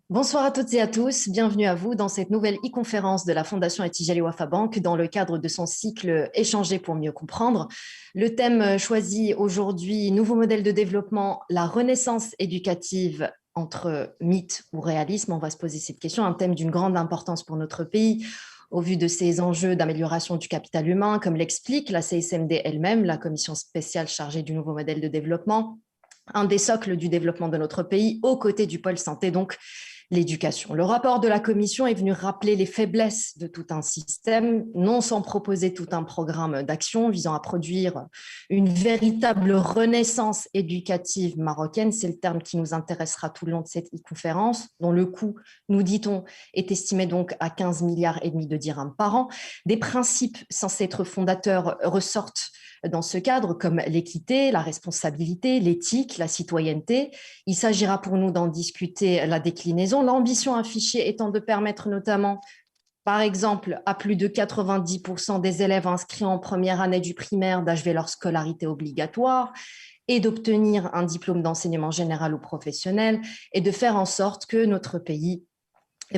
Bonsoir à toutes et à tous, bienvenue à vous dans cette nouvelle e-conférence de la Fondation Etijali Wafa Bank dans le cadre de son cycle Échanger pour mieux comprendre. Le thème choisi aujourd'hui, nouveau modèle de développement, la renaissance éducative entre mythe ou réalisme. On va se poser cette question, un thème d'une grande importance pour notre pays au vu de ces enjeux d'amélioration du capital humain, comme l'explique la CSMD elle-même, la commission spéciale chargée du nouveau modèle de développement, un des socles du développement de notre pays, aux côtés du pôle santé, donc l'éducation. Le rapport de la commission est venu rappeler les faiblesses de tout un système, non sans proposer tout un programme d'action visant à produire une véritable renaissance éducative marocaine. C'est le terme qui nous intéressera tout le long de cette e-conférence, dont le coût, nous dit-on, est estimé donc à 15 milliards et demi de dirhams par an. Des principes censés être fondateurs ressortent dans ce cadre, comme l'équité, la responsabilité, l'éthique, la citoyenneté. Il s'agira pour nous d'en discuter la déclinaison, l'ambition affichée étant de permettre notamment, par exemple, à plus de 90% des élèves inscrits en première année du primaire d'achever leur scolarité obligatoire et d'obtenir un diplôme d'enseignement général ou professionnel et de faire en sorte que notre pays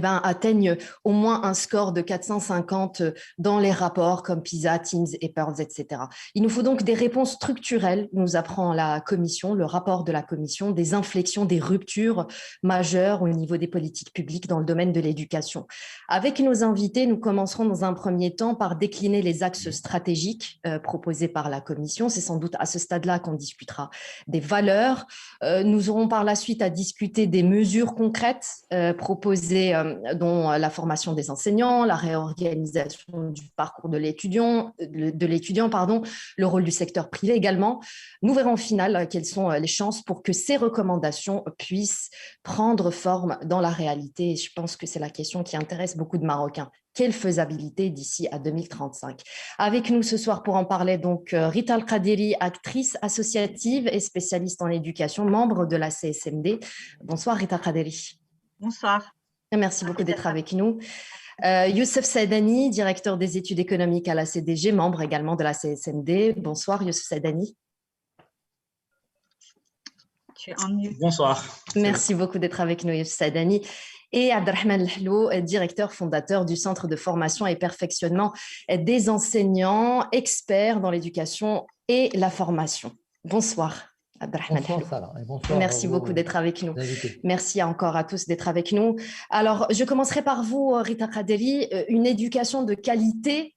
atteignent au moins un score de 450 dans les rapports comme PISA, Teams et Pearls, etc. Il nous faut donc des réponses structurelles, nous apprend la commission, le rapport de la commission, des inflexions, des ruptures majeures au niveau des politiques publiques dans le domaine de l'éducation. Avec nos invités, nous commencerons dans un premier temps par décliner les axes stratégiques proposés par la commission. C'est sans doute à ce stade-là qu'on discutera des valeurs. Nous aurons par la suite à discuter des mesures concrètes proposées dont la formation des enseignants, la réorganisation du parcours de l'étudiant, le rôle du secteur privé également. Nous verrons au final quelles sont les chances pour que ces recommandations puissent prendre forme dans la réalité. Et je pense que c'est la question qui intéresse beaucoup de Marocains. Quelle faisabilité d'ici à 2035? Avec nous ce soir pour en parler, donc Rita Al-Qadiri, actrice associative et spécialiste en éducation, membre de la CSMD. Bonsoir Rita Al-Qadiri. Bonsoir. Merci beaucoup d'être avec nous. Youssef Saadani, directeur des études économiques à la CDG, membre également de la CSMD. Bonsoir Youssef Saadani. Tu es en mute. Bonsoir. Merci beaucoup d'être avec nous Youssef Saadani. Et Abdelrahman Lhlou, directeur fondateur du Centre de formation et perfectionnement des enseignants, expert dans l'éducation et la formation. Bonsoir. Bonsoir, bonsoir. Merci beaucoup d'être avec nous. Merci encore à tous d'être avec nous. Alors, je commencerai par vous, Rita Al-Qadiri, une éducation de qualité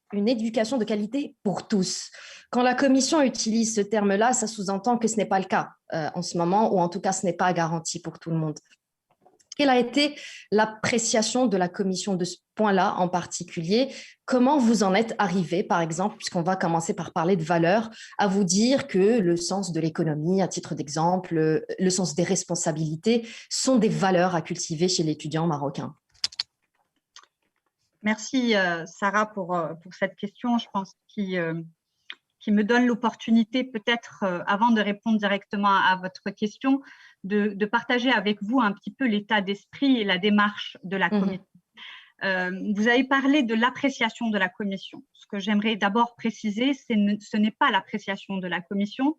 pour tous. Quand la Commission utilise ce terme-là, ça sous-entend que ce n'est pas le cas en ce moment, ou en tout cas, ce n'est pas garanti pour tout le monde. Quelle a été l'appréciation de la Commission de ce point-là en particulier? Comment vous en êtes arrivé, par exemple, puisqu'on va commencer par parler de valeurs, à vous dire que le sens de l'économie, à titre d'exemple, le sens des responsabilités sont des valeurs à cultiver chez l'étudiant marocain? Merci Sarah pour cette question, je pense, qui me donne l'opportunité peut-être, avant de répondre directement à votre question, de partager avec vous un petit peu l'état d'esprit et la démarche de la commission. Vous avez parlé de l'appréciation de la commission. Ce que j'aimerais d'abord préciser, ce n'est pas l'appréciation de la commission.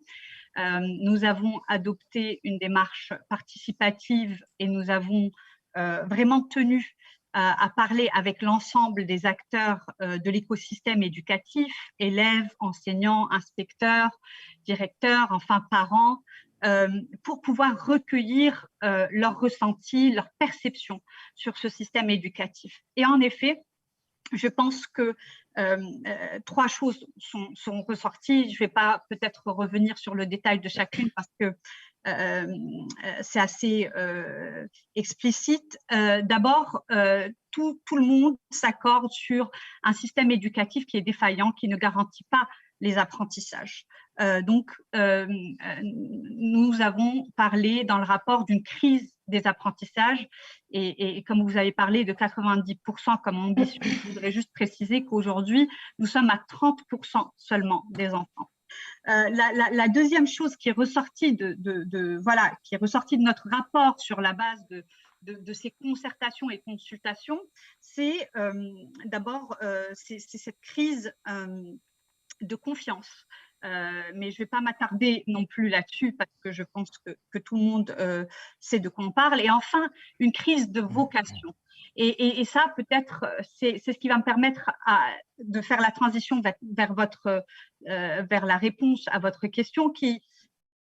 Nous avons adopté une démarche participative et nous avons vraiment tenu à parler avec l'ensemble des acteurs de l'écosystème éducatif, élèves, enseignants, inspecteurs, directeurs, enfin parents, pour pouvoir recueillir leurs ressentis, leurs perceptions sur ce système éducatif. Et en effet, je pense que trois choses sont ressorties. Je ne vais pas peut-être revenir sur le détail de chacune parce que c'est assez explicite. D'abord, tout le monde s'accorde sur un système éducatif qui est défaillant, qui ne garantit pas les apprentissages. Donc, nous avons parlé dans le rapport d'une crise des apprentissages et comme vous avez parlé de 90% comme ambition, je voudrais juste préciser qu'aujourd'hui, nous sommes à 30% seulement des enfants. La deuxième chose qui est ressortie qui est ressortie de notre rapport sur la base de ces concertations et consultations, c'est d'abord c'est cette crise de confiance mais je ne vais pas m'attarder non plus là-dessus parce que je pense que tout le monde sait de quoi on parle. Et enfin, une crise de vocation. Et ça, peut-être, c'est ce qui va me permettre de faire la transition vers la réponse à votre question qui,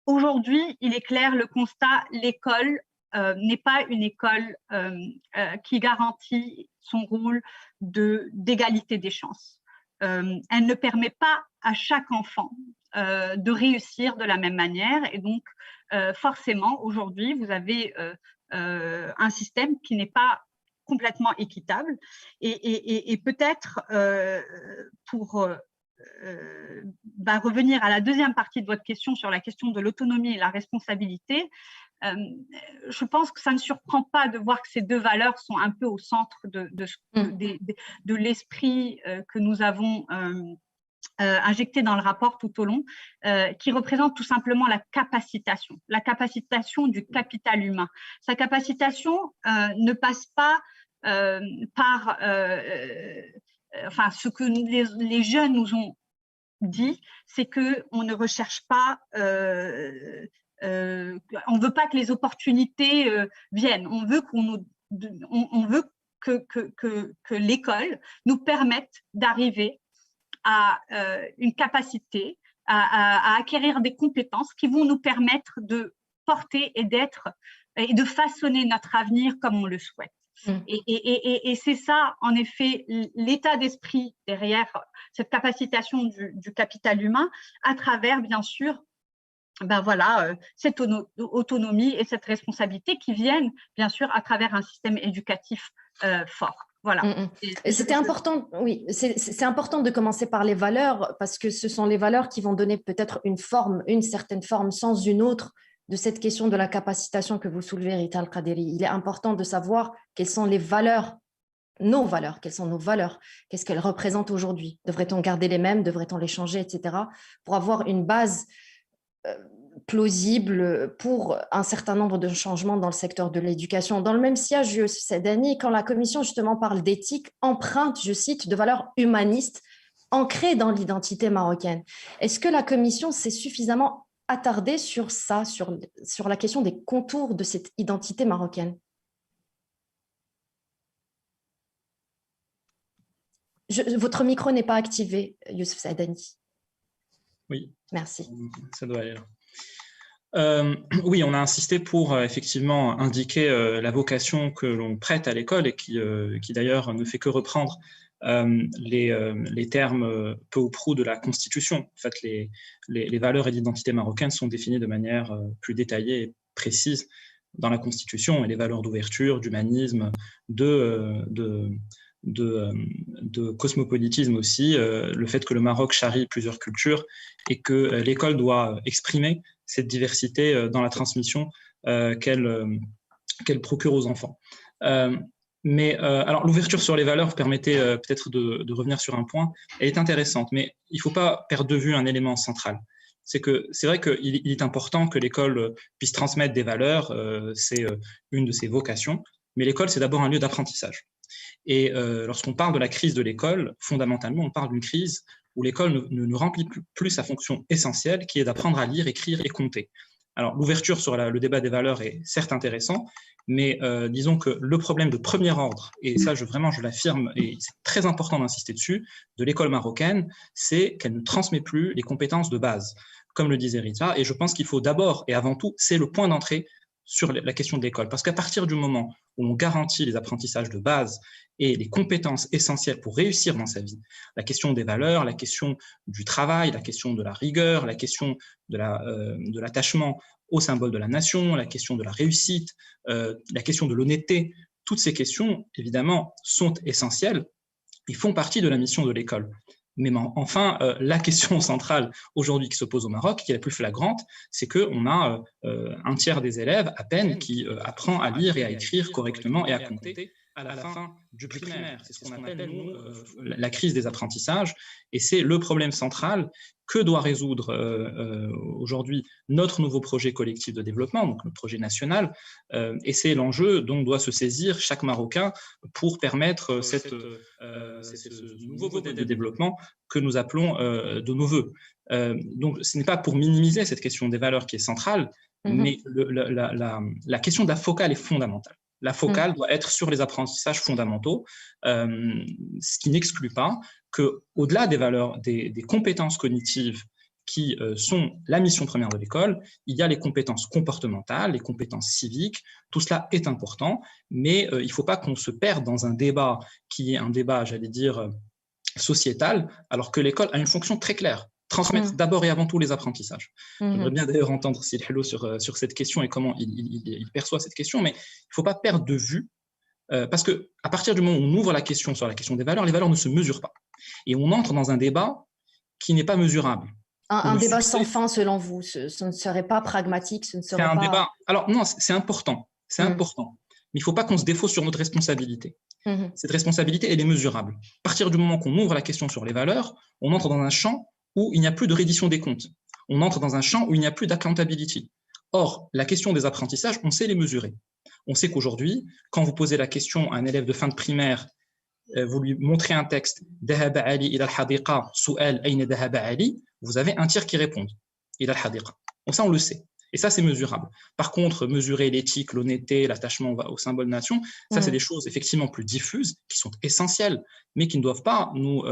aujourd'hui, il est clair, le constat, l'école n'est pas une école qui garantit son rôle d'égalité des chances. Elle ne permet pas à chaque enfant de réussir de la même manière. Et donc, forcément, aujourd'hui, vous avez un système qui n'est pas complètement équitable. Et peut-être, pour revenir à la deuxième partie de votre question sur la question de l'autonomie et la responsabilité, je pense que ça ne surprend pas de voir que ces deux valeurs sont un peu au centre de l'esprit que nous avons injecté dans le rapport tout au long, qui représente tout simplement la capacitation du capital humain. Sa capacitation ne passe pas par ce que les jeunes nous ont dit, c'est qu'on ne recherche pas, on ne veut pas que les opportunités viennent, on veut que l'école nous permette d'arriver à une capacité, à acquérir des compétences qui vont nous permettre de porter et de façonner notre avenir comme on le souhaite. Et c'est ça, en effet, l'état d'esprit derrière cette capacitation du capital humain, à travers, bien sûr, cette autonomie et cette responsabilité qui viennent, bien sûr, à travers un système éducatif fort. Voilà. C'était important, oui, c'est important de commencer par les valeurs parce que ce sont les valeurs qui vont donner peut-être une certaine forme sans une autre de cette question de la capacitation que vous soulevez, Rita Al-Qaderi. Il est important de savoir quelles sont les valeurs, nos valeurs, quelles sont nos valeurs, qu'est-ce qu'elles représentent aujourd'hui. Devrait-on garder les mêmes, devrait-on les changer, etc. pour avoir une base plausible pour un certain nombre de changements dans le secteur de l'éducation. Dans le même sillage, Youssef Saadani, quand la commission justement parle d'éthique, empreinte, je cite, de valeurs humanistes ancrées dans l'identité marocaine. Est-ce que la commission s'est suffisamment attardée sur ça, sur la question des contours de cette identité marocaine? Votre micro n'est pas activé, Youssef Saadani. Oui. Merci. Ça doit aller là. Oui, on a insisté pour effectivement indiquer la vocation que l'on prête à l'école et qui d'ailleurs ne fait que reprendre les termes peu ou prou de la Constitution. En fait, les valeurs et l'identité marocaine sont définies de manière plus détaillée et précise dans la Constitution, et les valeurs d'ouverture, d'humanisme, de cosmopolitisme aussi, le fait que le Maroc charrie plusieurs cultures et que l'école doit exprimer cette diversité dans la transmission qu'elle procure aux enfants. Alors, l'ouverture sur les valeurs, vous permettez peut-être de revenir sur un point, elle est intéressante, mais il ne faut pas perdre de vue un élément central. C'est vrai qu'il est important que l'école puisse transmettre des valeurs, c'est une de ses vocations, mais l'école, c'est d'abord un lieu d'apprentissage. Et lorsqu'on parle de la crise de l'école, fondamentalement, on parle d'une crise où l'école ne remplit plus sa fonction essentielle, qui est d'apprendre à lire, écrire et compter. Alors, l'ouverture sur le débat des valeurs est certes intéressant, mais disons que le problème de premier ordre, et ça, je l'affirme, et c'est très important d'insister dessus, de l'école marocaine, c'est qu'elle ne transmet plus les compétences de base, comme le disait Rita, et je pense qu'il faut d'abord et avant tout, c'est le point d'entrée sur la question de l'école. Parce qu'à partir du moment où on garantit les apprentissages de base et les compétences essentielles pour réussir dans sa vie, la question des valeurs, la question du travail, la question de la rigueur, la question de l'attachement au symbole de la nation, la question de la réussite, la question de l'honnêteté, toutes ces questions, évidemment, sont essentielles et font partie de la mission de l'école. Mais enfin, la question centrale aujourd'hui qui se pose au Maroc, qui est la plus flagrante, c'est qu'on a un tiers des élèves à peine qui apprend à lire et à écrire correctement et à compter, à la fin du primaire. C'est ce qu'on appelle, nous, la crise des apprentissages. Et c'est le problème central que doit résoudre aujourd'hui notre nouveau projet collectif de développement, donc le projet national. Et c'est l'enjeu dont doit se saisir chaque Marocain pour permettre ce nouveau modèle de développement que nous appelons de nos voeux. Donc, ce n'est pas pour minimiser cette question des valeurs qui est centrale, mais la question de la focale est fondamentale. La focale doit être sur les apprentissages fondamentaux, ce qui n'exclut pas qu'au-delà des valeurs, des compétences cognitives qui sont la mission première de l'école, il y a les compétences comportementales, les compétences civiques. Tout cela est important, mais il ne faut pas qu'on se perde dans un débat qui est un débat, j'allais dire, sociétal, alors que l'école a une fonction très claire. Transmettre d'abord et avant tout les apprentissages. J'aimerais bien d'ailleurs entendre Sid Hello sur cette question et comment il perçoit cette question, mais il ne faut pas perdre de vue, parce qu'à partir du moment où on ouvre la question sur la question des valeurs, les valeurs ne se mesurent pas. Et on entre dans un débat qui n'est pas mesurable. Un débat sans fin, selon vous, ce ne serait pas pragmatique, ce ne serait pas… débat… Alors non, c'est important, important. Mais il ne faut pas qu'on se défausse sur notre responsabilité. Cette responsabilité, elle est mesurable. À partir du moment qu'on ouvre la question sur les valeurs, on entre dans un champ où il n'y a plus de reddition des comptes. On entre dans un champ où il n'y a plus d'accountability. Or, la question des apprentissages, on sait les mesurer. On sait qu'aujourd'hui, quand vous posez la question à un élève de fin de primaire, vous lui montrez un texte « Dahaba Ali ila al-hadiqa, su'al ayna dahaba Ali », vous avez un tiers qui répond « ila al-hadiqa ». Ça, on le sait. Et ça, c'est mesurable. Par contre, mesurer l'éthique, l'honnêteté, l'attachement au symbole nation, ça, c'est des choses effectivement plus diffuses, qui sont essentielles, mais qui ne doivent pas nous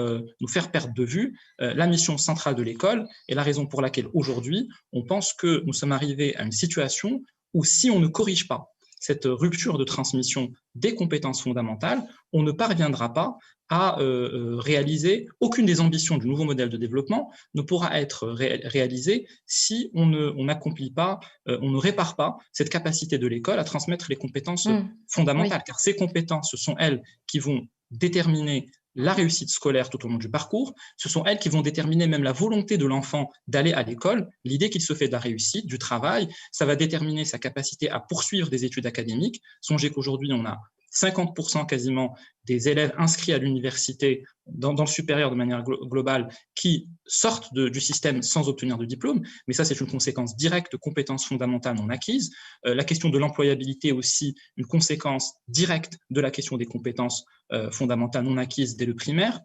faire perdre de vue la mission centrale de l'école et la raison pour laquelle aujourd'hui, on pense que nous sommes arrivés à une situation où si on ne corrige pas cette rupture de transmission des compétences fondamentales, on ne parviendra pas à réaliser aucune des ambitions du nouveau modèle de développement ne pourra être réalisée si on n'accomplit pas, on ne répare pas cette capacité de l'école à transmettre les compétences fondamentales. Car ces compétences, ce sont elles qui vont déterminer la réussite scolaire tout au long du parcours, ce sont elles qui vont déterminer même la volonté de l'enfant d'aller à l'école, l'idée qu'il se fait de la réussite, du travail, ça va déterminer sa capacité à poursuivre des études académiques. Songez qu'aujourd'hui, on a 50% quasiment des élèves inscrits à l'université dans le supérieur de manière globale qui sortent du système sans obtenir de diplôme, mais ça c'est une conséquence directe de compétences fondamentales non acquises. La question de l'employabilité est aussi une conséquence directe de la question des compétences fondamentales non acquises dès le primaire.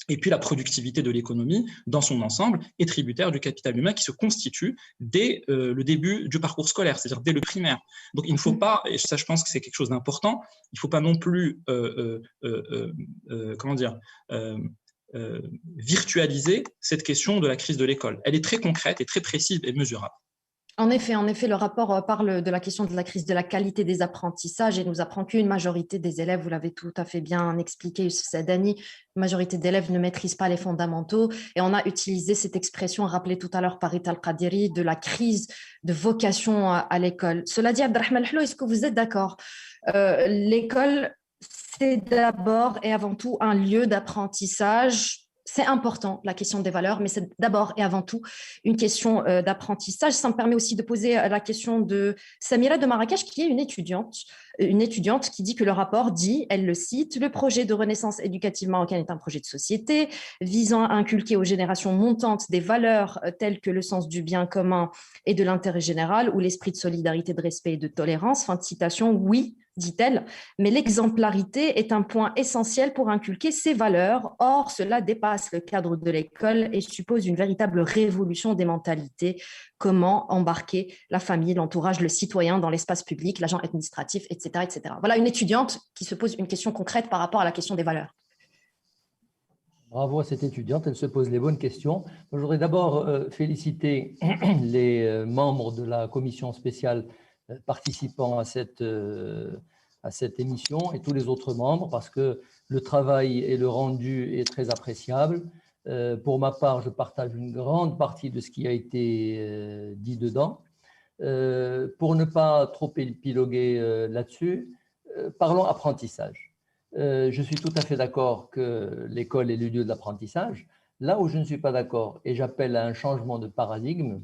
Et puis la productivité de l'économie dans son ensemble est tributaire du capital humain qui se constitue dès le début du parcours scolaire, c'est-à-dire dès le primaire. Donc il ne faut pas, et ça je pense que c'est quelque chose d'important, il ne faut pas non plus virtualiser cette question de la crise de l'école. Elle est très concrète et très précise et mesurable. En effet, le rapport parle de la question de la crise de la qualité des apprentissages et nous apprend qu'une majorité des élèves, vous l'avez tout à fait bien expliqué, Youssef Saadani, une majorité d'élèves ne maîtrisent pas les fondamentaux et on a utilisé cette expression rappelée tout à l'heure par Rita Al-Qadiri de la crise de vocation à l'école. Cela dit, Abdelrahman Hello, est-ce que vous êtes d'accord ? L'école, c'est d'abord et avant tout un lieu d'apprentissage. C'est important, la question des valeurs, mais c'est d'abord et avant tout une question d'apprentissage. Ça me permet aussi de poser la question de Samira de Marrakech, qui est une étudiante qui dit que le rapport dit, elle le cite, « Le projet de renaissance éducative marocaine est un projet de société visant à inculquer aux générations montantes des valeurs telles que le sens du bien commun et de l'intérêt général ou l'esprit de solidarité, de respect et de tolérance. » Fin de citation, oui, dit-elle, mais l'exemplarité est un point essentiel pour inculquer ces valeurs. Or, cela dépasse le cadre de l'école et suppose une véritable révolution des mentalités. Comment embarquer la famille, l'entourage, le citoyen dans l'espace public, l'agent administratif, etc., etc. Voilà une étudiante qui se pose une question concrète par rapport à la question des valeurs. Bravo à cette étudiante, elle se pose les bonnes questions. Je voudrais d'abord féliciter les membres de la commission spéciale participant à cette émission et tous les autres membres parce que le travail et le rendu est très appréciable. Pour ma part, je partage une grande partie de ce qui a été dit dedans. Pour ne pas trop épiloguer là-dessus, parlons apprentissage. Je suis tout à fait d'accord que l'école est le lieu de l'apprentissage. Là où je ne suis pas d'accord et j'appelle à un changement de paradigme,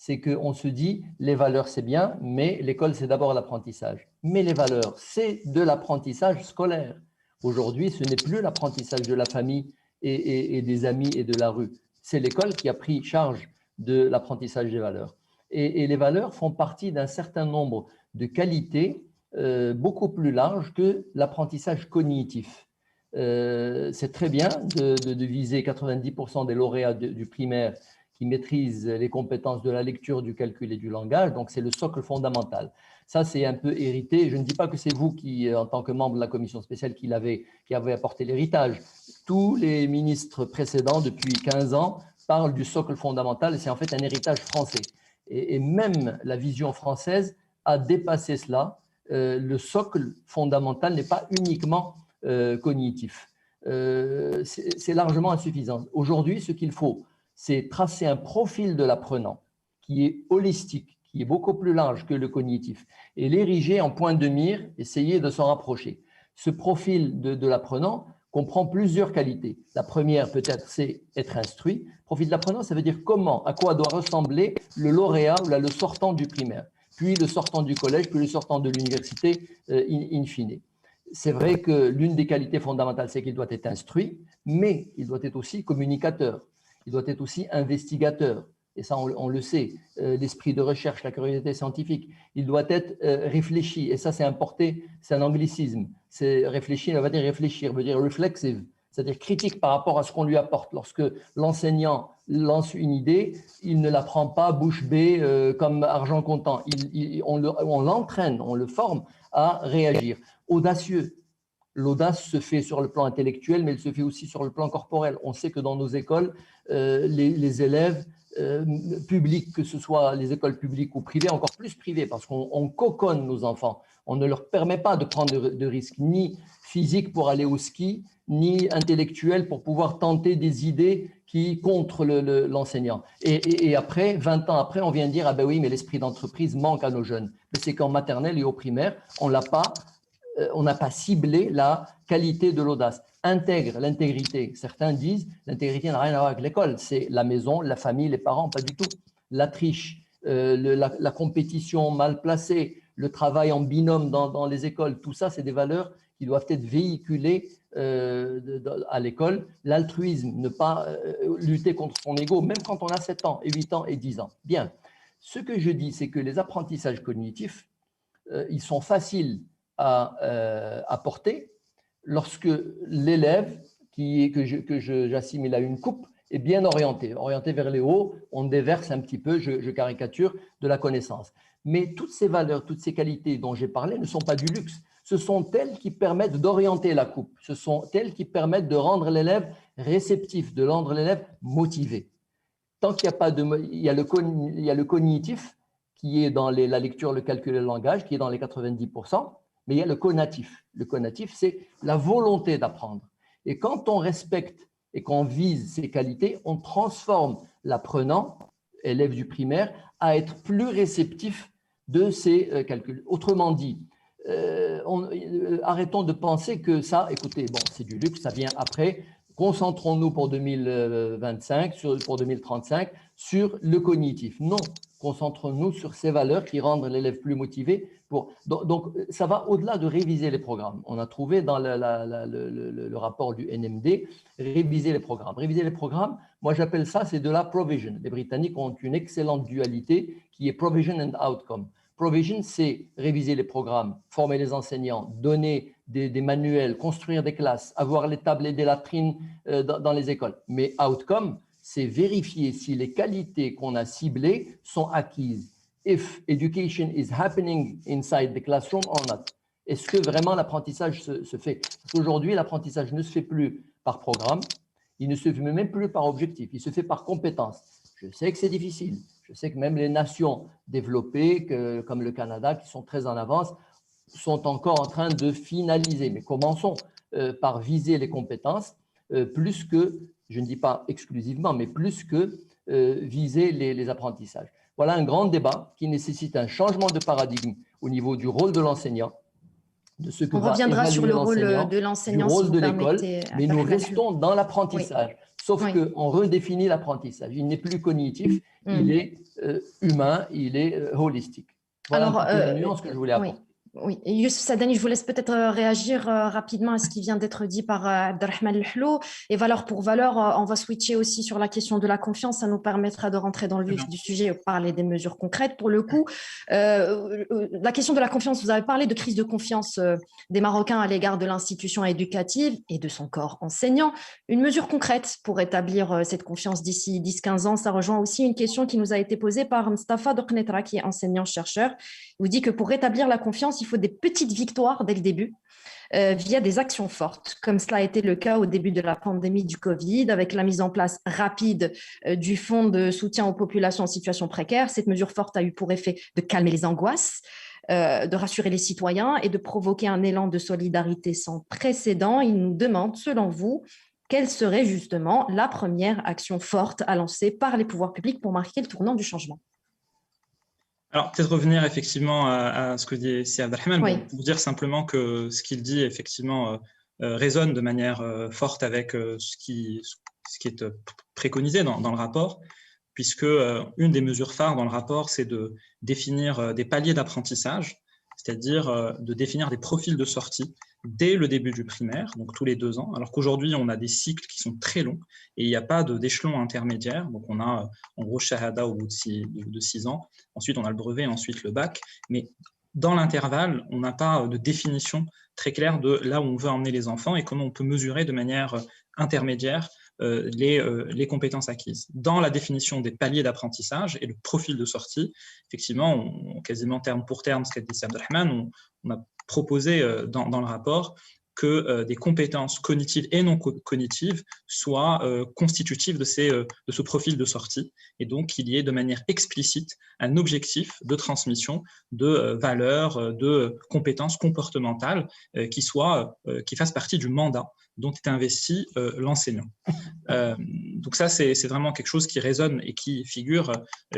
c'est qu'on se dit, les valeurs, c'est bien, mais l'école, c'est d'abord l'apprentissage. Mais les valeurs, c'est de l'apprentissage scolaire. Aujourd'hui, ce n'est plus l'apprentissage de la famille et des amis et de la rue. C'est l'école qui a pris charge de l'apprentissage des valeurs. Et les valeurs font partie d'un certain nombre de qualités beaucoup plus larges que l'apprentissage cognitif. C'est très bien de viser 90% des lauréats du primaire qui maîtrisent les compétences de la lecture, du calcul et du langage. Donc, c'est le socle fondamental. Ça, c'est un peu hérité. Je ne dis pas que c'est vous qui, en tant que membre de la commission spéciale, qui avez apporté l'héritage. Tous les ministres précédents, depuis 15 ans, parlent du socle fondamental et c'est en fait un héritage français. Et même la vision française a dépassé cela. Le socle fondamental n'est pas uniquement cognitif. C'est largement insuffisant. Aujourd'hui, ce qu'il faut, c'est tracer un profil de l'apprenant qui est holistique, qui est beaucoup plus large que le cognitif, et l'ériger en point de mire, essayer de s'en rapprocher. Ce profil de l'apprenant comprend plusieurs qualités. La première, peut-être, c'est être instruit. Profil de l'apprenant, ça veut dire comment, à quoi doit ressembler le lauréat ou le sortant du primaire, puis le sortant du collège, puis le sortant de l'université, in fine. C'est vrai que l'une des qualités fondamentales, c'est qu'il doit être instruit, mais il doit être aussi communicateur. Il doit être aussi investigateur, et ça on le sait, l'esprit de recherche, la curiosité scientifique. Il doit être réfléchi, et ça c'est importé, c'est un anglicisme. C'est réfléchi, on va dire réfléchir, veut dire reflexive, c'est-à-dire critique par rapport à ce qu'on lui apporte. Lorsque l'enseignant lance une idée, il ne la prend pas bouche bée comme argent comptant. On l'entraîne, on le forme à réagir. Audacieux. L'audace se fait sur le plan intellectuel, mais elle se fait aussi sur le plan corporel. On sait que dans nos écoles, les élèves publics, que ce soit les écoles publiques ou privées, encore plus privées, parce qu'on coconne nos enfants. On ne leur permet pas de prendre de risques, ni physiques pour aller au ski, ni intellectuels pour pouvoir tenter des idées qui contre l'enseignant. Et après, 20 ans après, on vient dire « Ah ben oui, mais l'esprit d'entreprise manque à nos jeunes ». Mais c'est qu'en maternelle et au primaire, on n'a pas ciblé la qualité de l'audace. Intègre, l'intégrité. Certains disent l'intégrité n'a rien à voir avec l'école. C'est la maison, la famille, les parents, pas du tout. La triche, la compétition mal placée, le travail en binôme dans les écoles, tout ça, c'est des valeurs qui doivent être véhiculées à l'école. L'altruisme, ne pas lutter contre son ego, même quand on a 7 ans, et 8 ans et 10 ans. Bien. Ce que je dis, c'est que les apprentissages cognitifs, ils sont faciles à porter lorsque l'élève que j'assimile à une coupe est bien orienté vers les hauts, on déverse un petit peu, je caricature, de la connaissance. Mais toutes ces valeurs, toutes ces qualités dont j'ai parlé ne sont pas du luxe. Ce sont elles qui permettent d'orienter la coupe. Ce sont elles qui permettent de rendre l'élève réceptif, de rendre l'élève motivé. Tant qu'il n'y a pas il y a le cognitif qui est dans la lecture, le calcul et le langage, qui est dans les 90%, mais il y a le conatif. Le conatif, c'est la volonté d'apprendre. Et quand on respecte et qu'on vise ces qualités, on transforme l'apprenant, élève du primaire, à être plus réceptif de ces calculs. Autrement dit, arrêtons de penser que ça, écoutez, bon, c'est du luxe, ça vient après. Concentrons-nous pour 2025, pour 2035, sur le cognitif. Non, concentrons-nous sur ces valeurs qui rendent l'élève plus motivé. Donc, ça va au-delà de réviser les programmes. On a trouvé dans le rapport du NMD, réviser les programmes. Réviser les programmes, moi j'appelle ça, c'est de la provision. Les Britanniques ont une excellente dualité qui est provision and outcome. Provision, c'est réviser les programmes, former les enseignants, donner des manuels, construire des classes, avoir les tables et des latrines dans les écoles. Mais outcome, c'est vérifier si les qualités qu'on a ciblées sont acquises. If education is happening inside the classroom or not. Est-ce que vraiment l'apprentissage se fait? Parce qu'aujourd'hui, l'apprentissage ne se fait plus par programme, il ne se fait même plus par objectif, il se fait par compétence. Je sais que c'est difficile. Je sais que même les nations développées, comme le Canada, qui sont très en avance, sont encore en train de finaliser. Mais commençons par viser les compétences, plus que, je ne dis pas exclusivement, mais plus que viser les apprentissages. Voilà un grand débat qui nécessite un changement de paradigme au niveau du rôle de l'enseignant, de ce que on va reviendra sur le rôle de du l'enseignant, rôle si de vous l'école, permettez, mais nous restons dans l'apprentissage. Oui. Sauf qu'on redéfinit l'apprentissage. Il n'est plus cognitif, il est humain, il est holistique. Voilà un peu la nuance que je voulais apporter. Oui, et Youssef Sadani, je vous laisse peut-être réagir rapidement à ce qui vient d'être dit par Abdelrahman Lhlou. Et valeur pour valeur, on va switcher aussi sur la question de la confiance. Ça nous permettra de rentrer dans le vif du sujet et parler des mesures concrètes. Pour le coup, la question de la confiance, vous avez parlé de crise de confiance des Marocains à l'égard de l'institution éducative et de son corps enseignant. Une mesure concrète pour établir cette confiance d'ici 10-15 ans, ça rejoint aussi une question qui nous a été posée par Mustafa Doknetra, qui est enseignant-chercheur. Il vous dit que pour rétablir la confiance, il faut des petites victoires dès le début via des actions fortes, comme cela a été le cas au début de la pandémie du Covid, avec la mise en place rapide du fonds de soutien aux populations en situation précaire. Cette mesure forte a eu pour effet de calmer les angoisses, de rassurer les citoyens et de provoquer un élan de solidarité sans précédent. Il nous demande, selon vous, quelle serait justement la première action forte à lancer par les pouvoirs publics pour marquer le tournant du changement? Alors, peut-être revenir effectivement à ce que dit Si Abdelrahman, pour dire simplement que ce qu'il dit effectivement résonne de manière forte avec ce qui est préconisé dans le rapport, puisque une des mesures phares dans le rapport, c'est de définir des paliers d'apprentissage, c'est-à-dire de définir des profils de sortie dès le début du primaire, donc tous les 2 ans, alors qu'aujourd'hui, on a des cycles qui sont très longs et il n'y a pas d'échelon intermédiaire. Donc, on a en gros Shahada au bout de 6 ans, ensuite on a le brevet, ensuite le bac, mais dans l'intervalle, on n'a pas de définition très claire de là où on veut emmener les enfants et comment on peut mesurer de manière intermédiaire les compétences acquises. Dans la définition des paliers d'apprentissage et le profil de sortie, effectivement, quasiment terme pour terme, ce qu'a dit Abdelrahman, on a proposé dans le rapport que des compétences cognitives et non cognitives soient constitutives de ce profil de sortie, et donc qu'il y ait de manière explicite un objectif de transmission de valeurs, de compétences comportementales qui fassent partie du mandat dont est investi l'enseignant. Donc ça, c'est vraiment quelque chose qui résonne et qui figure,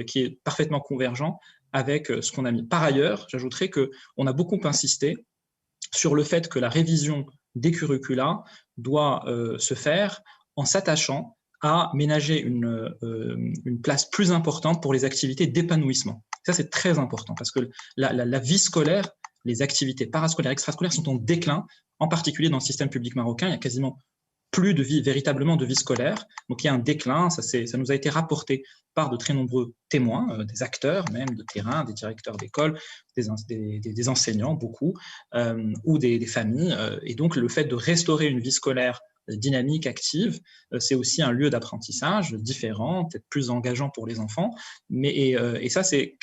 qui est parfaitement convergent avec ce qu'on a mis. Par ailleurs, j'ajouterais qu'on a beaucoup insisté sur le fait que la révision des curricula doit se faire en s'attachant à ménager une place plus importante pour les activités d'épanouissement. Ça, c'est très important parce que la vie scolaire, les activités parascolaires, extrascolaires sont en déclin, en particulier dans le système public marocain. Il y a quasiment plus véritablement de vie scolaire. Donc, il y a un déclin, ça nous a été rapporté par de très nombreux témoins, des acteurs même de terrain, des directeurs d'école, des enseignants, beaucoup, ou des familles. Et donc, le fait de restaurer une vie scolaire dynamique, active, c'est aussi un lieu d'apprentissage différent, peut-être plus engageant pour les enfants. Et ça, c'est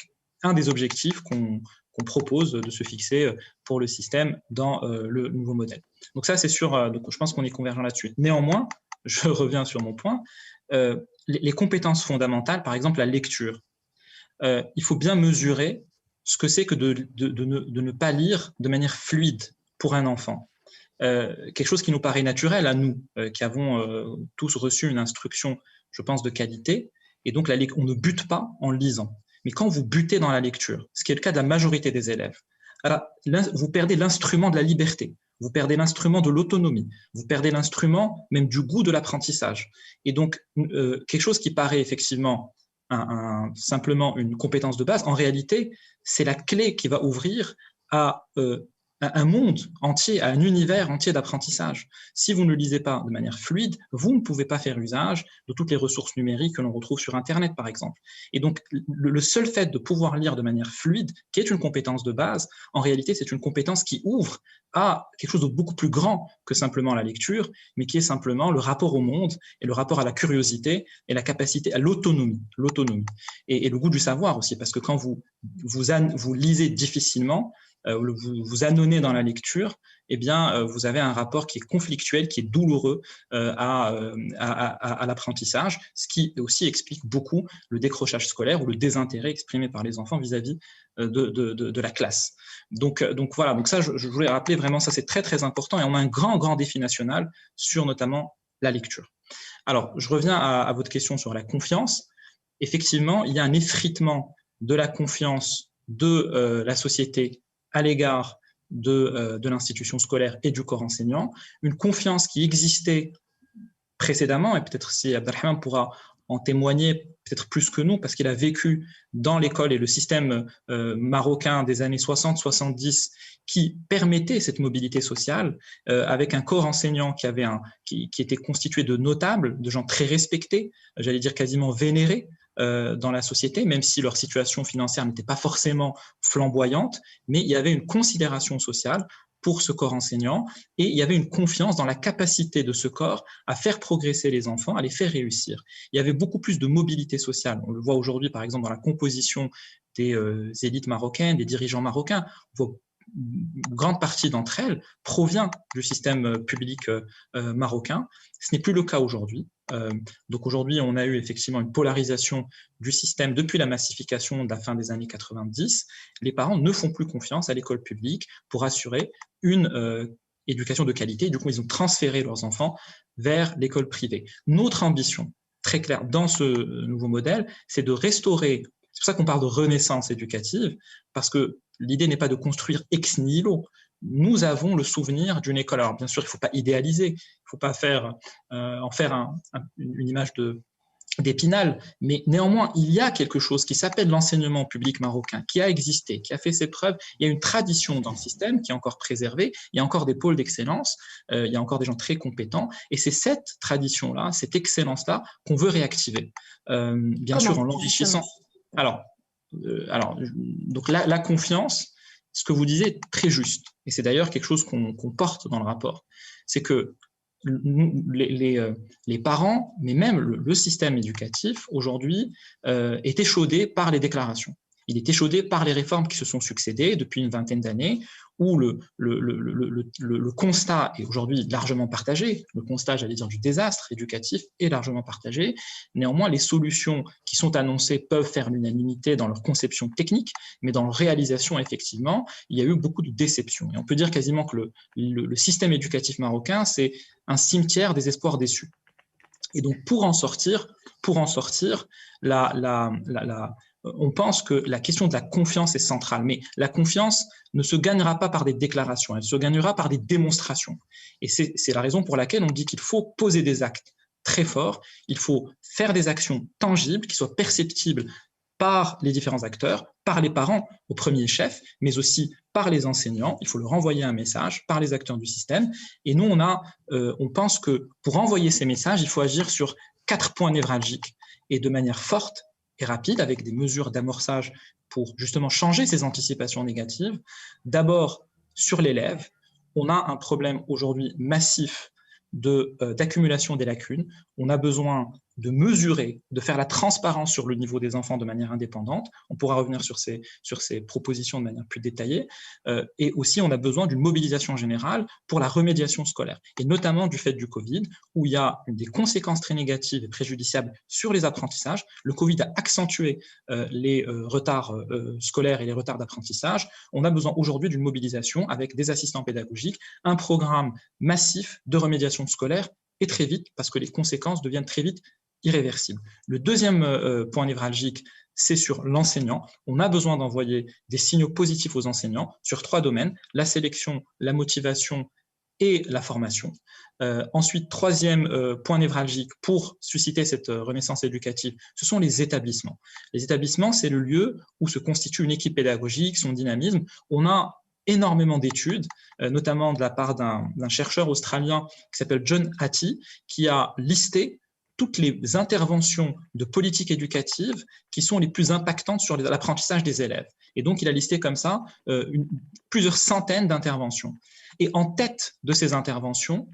un des objectifs qu'on propose de se fixer pour le système dans le nouveau modèle. Donc ça, c'est sûr, donc je pense qu'on est convergent là-dessus. Néanmoins, je reviens sur mon point, les compétences fondamentales, par exemple la lecture, il faut bien mesurer ce que c'est que de ne pas lire de manière fluide pour un enfant. Quelque chose qui nous paraît naturel à nous, qui avons tous reçu une instruction, je pense, de qualité, et donc on ne bute pas en lisant. Mais quand vous butez dans la lecture, ce qui est le cas de la majorité des élèves, alors, vous perdez l'instrument de la liberté, vous perdez l'instrument de l'autonomie, vous perdez l'instrument même du goût de l'apprentissage. Et donc, quelque chose qui paraît effectivement simplement une compétence de base, en réalité, c'est la clé qui va ouvrir à un monde entier, à un univers entier d'apprentissage. Si vous ne lisez pas de manière fluide, vous ne pouvez pas faire usage de toutes les ressources numériques que l'on retrouve sur Internet, par exemple. Et donc, le seul fait de pouvoir lire de manière fluide, qui est une compétence de base, en réalité, c'est une compétence qui ouvre à quelque chose de beaucoup plus grand que simplement la lecture, mais qui est simplement le rapport au monde et le rapport à la curiosité et la capacité à l'autonomie. Et le goût du savoir aussi, parce que quand vous lisez difficilement, vous annonnez dans la lecture, eh bien, vous avez un rapport qui est conflictuel, qui est douloureux à l'apprentissage, ce qui aussi explique beaucoup le décrochage scolaire ou le désintérêt exprimé par les enfants vis-à-vis de la classe. Donc voilà, donc ça, je voulais rappeler vraiment, ça c'est très très important et on a un grand défi national sur notamment la lecture. Alors, je reviens à votre question sur la confiance. Effectivement, il y a un effritement de la confiance de la société à l'égard de l'institution scolaire et du corps enseignant, une confiance qui existait précédemment, et peut-être si Abdelrahman pourra en témoigner peut-être plus que nous, parce qu'il a vécu dans l'école et le système marocain des années 60-70 qui permettait cette mobilité sociale, avec un corps enseignant qui était constitué de notables, de gens très respectés, j'allais dire quasiment vénérés dans la société, même si leur situation financière n'était pas forcément flamboyante, mais il y avait une considération sociale pour ce corps enseignant, et il y avait une confiance dans la capacité de ce corps à faire progresser les enfants, à les faire réussir. Il y avait beaucoup plus de mobilité sociale. On le voit aujourd'hui, par exemple, dans la composition des élites marocaines, des dirigeants marocains. On voit une grande partie d'entre elles provient du système public marocain. Ce n'est plus le cas aujourd'hui. Donc aujourd'hui, on a eu effectivement une polarisation du système depuis la massification de la fin des années 90. Les parents ne font plus confiance à l'école publique pour assurer une éducation de qualité. Du coup, ils ont transféré leurs enfants vers l'école privée. Notre ambition, très claire dans ce nouveau modèle, c'est de restaurer. C'est pour ça qu'on parle de renaissance éducative, parce que l'idée n'est pas de construire ex nihilo. Nous avons le souvenir d'une école. Alors, bien sûr, il ne faut pas idéaliser, il ne faut pas en faire une image d'Épinal, mais néanmoins, il y a quelque chose qui s'appelle l'enseignement public marocain, qui a existé, qui a fait ses preuves. Il y a une tradition dans le système qui est encore préservée, il y a encore des pôles d'excellence, il y a encore des gens très compétents, et c'est cette tradition-là, cette excellence-là qu'on veut réactiver. Bien sûr, en l'enrichissant. Alors, donc la confiance, ce que vous disiez est très juste, et c'est d'ailleurs quelque chose qu'on porte dans le rapport, c'est que les parents, mais même le système éducatif aujourd'hui est échaudé par les déclarations. Il est échaudé par les réformes qui se sont succédées depuis une vingtaine d'années, où le constat est aujourd'hui largement partagé. Le constat, j'allais dire, du désastre éducatif est largement partagé. Néanmoins, les solutions qui sont annoncées peuvent faire l'unanimité dans leur conception technique, mais dans leur réalisation, effectivement, il y a eu beaucoup de déceptions. Et on peut dire quasiment que le système éducatif marocain, c'est un cimetière des espoirs déçus. Et donc, pour en sortir, on pense que la question de la confiance est centrale, mais la confiance ne se gagnera pas par des déclarations, elle se gagnera par des démonstrations. Et c'est la raison pour laquelle on dit qu'il faut poser des actes très forts, il faut faire des actions tangibles qui soient perceptibles par les différents acteurs, par les parents au premier chef, mais aussi par les enseignants. Il faut leur envoyer un message par les acteurs du système. Et nous, on pense que pour envoyer ces messages, il faut agir sur 4 points névralgiques et de manière forte et rapide, avec des mesures d'amorçage pour justement changer ces anticipations négatives. D'abord, sur l'élève, on a un problème aujourd'hui massif d'accumulation des lacunes. On a besoin de mesurer, de faire la transparence sur le niveau des enfants de manière indépendante. On pourra revenir sur ces propositions de manière plus détaillée. Et aussi, on a besoin d'une mobilisation générale pour la remédiation scolaire, et notamment du fait du Covid, où il y a des conséquences très négatives et préjudiciables sur les apprentissages. Le Covid a accentué les retards scolaires et les retards d'apprentissage. On a besoin aujourd'hui d'une mobilisation avec des assistants pédagogiques, un programme massif de remédiation scolaire, et très vite, parce que les conséquences deviennent très vite irréversibles. Le deuxième point névralgique, c'est sur l'enseignant. On a besoin d'envoyer des signaux positifs aux enseignants sur 3 domaines, la sélection, la motivation et la formation. Ensuite, troisième point névralgique pour susciter cette renaissance éducative, ce sont les établissements. Les établissements, c'est le lieu où se constitue une équipe pédagogique, son dynamisme. On a énormément d'études, notamment de la part d'un chercheur australien qui s'appelle John Hattie, qui a listé toutes les interventions de politique éducative qui sont les plus impactantes sur l'apprentissage des élèves. Et donc, il a listé comme ça plusieurs centaines d'interventions. Et en tête de ces interventions,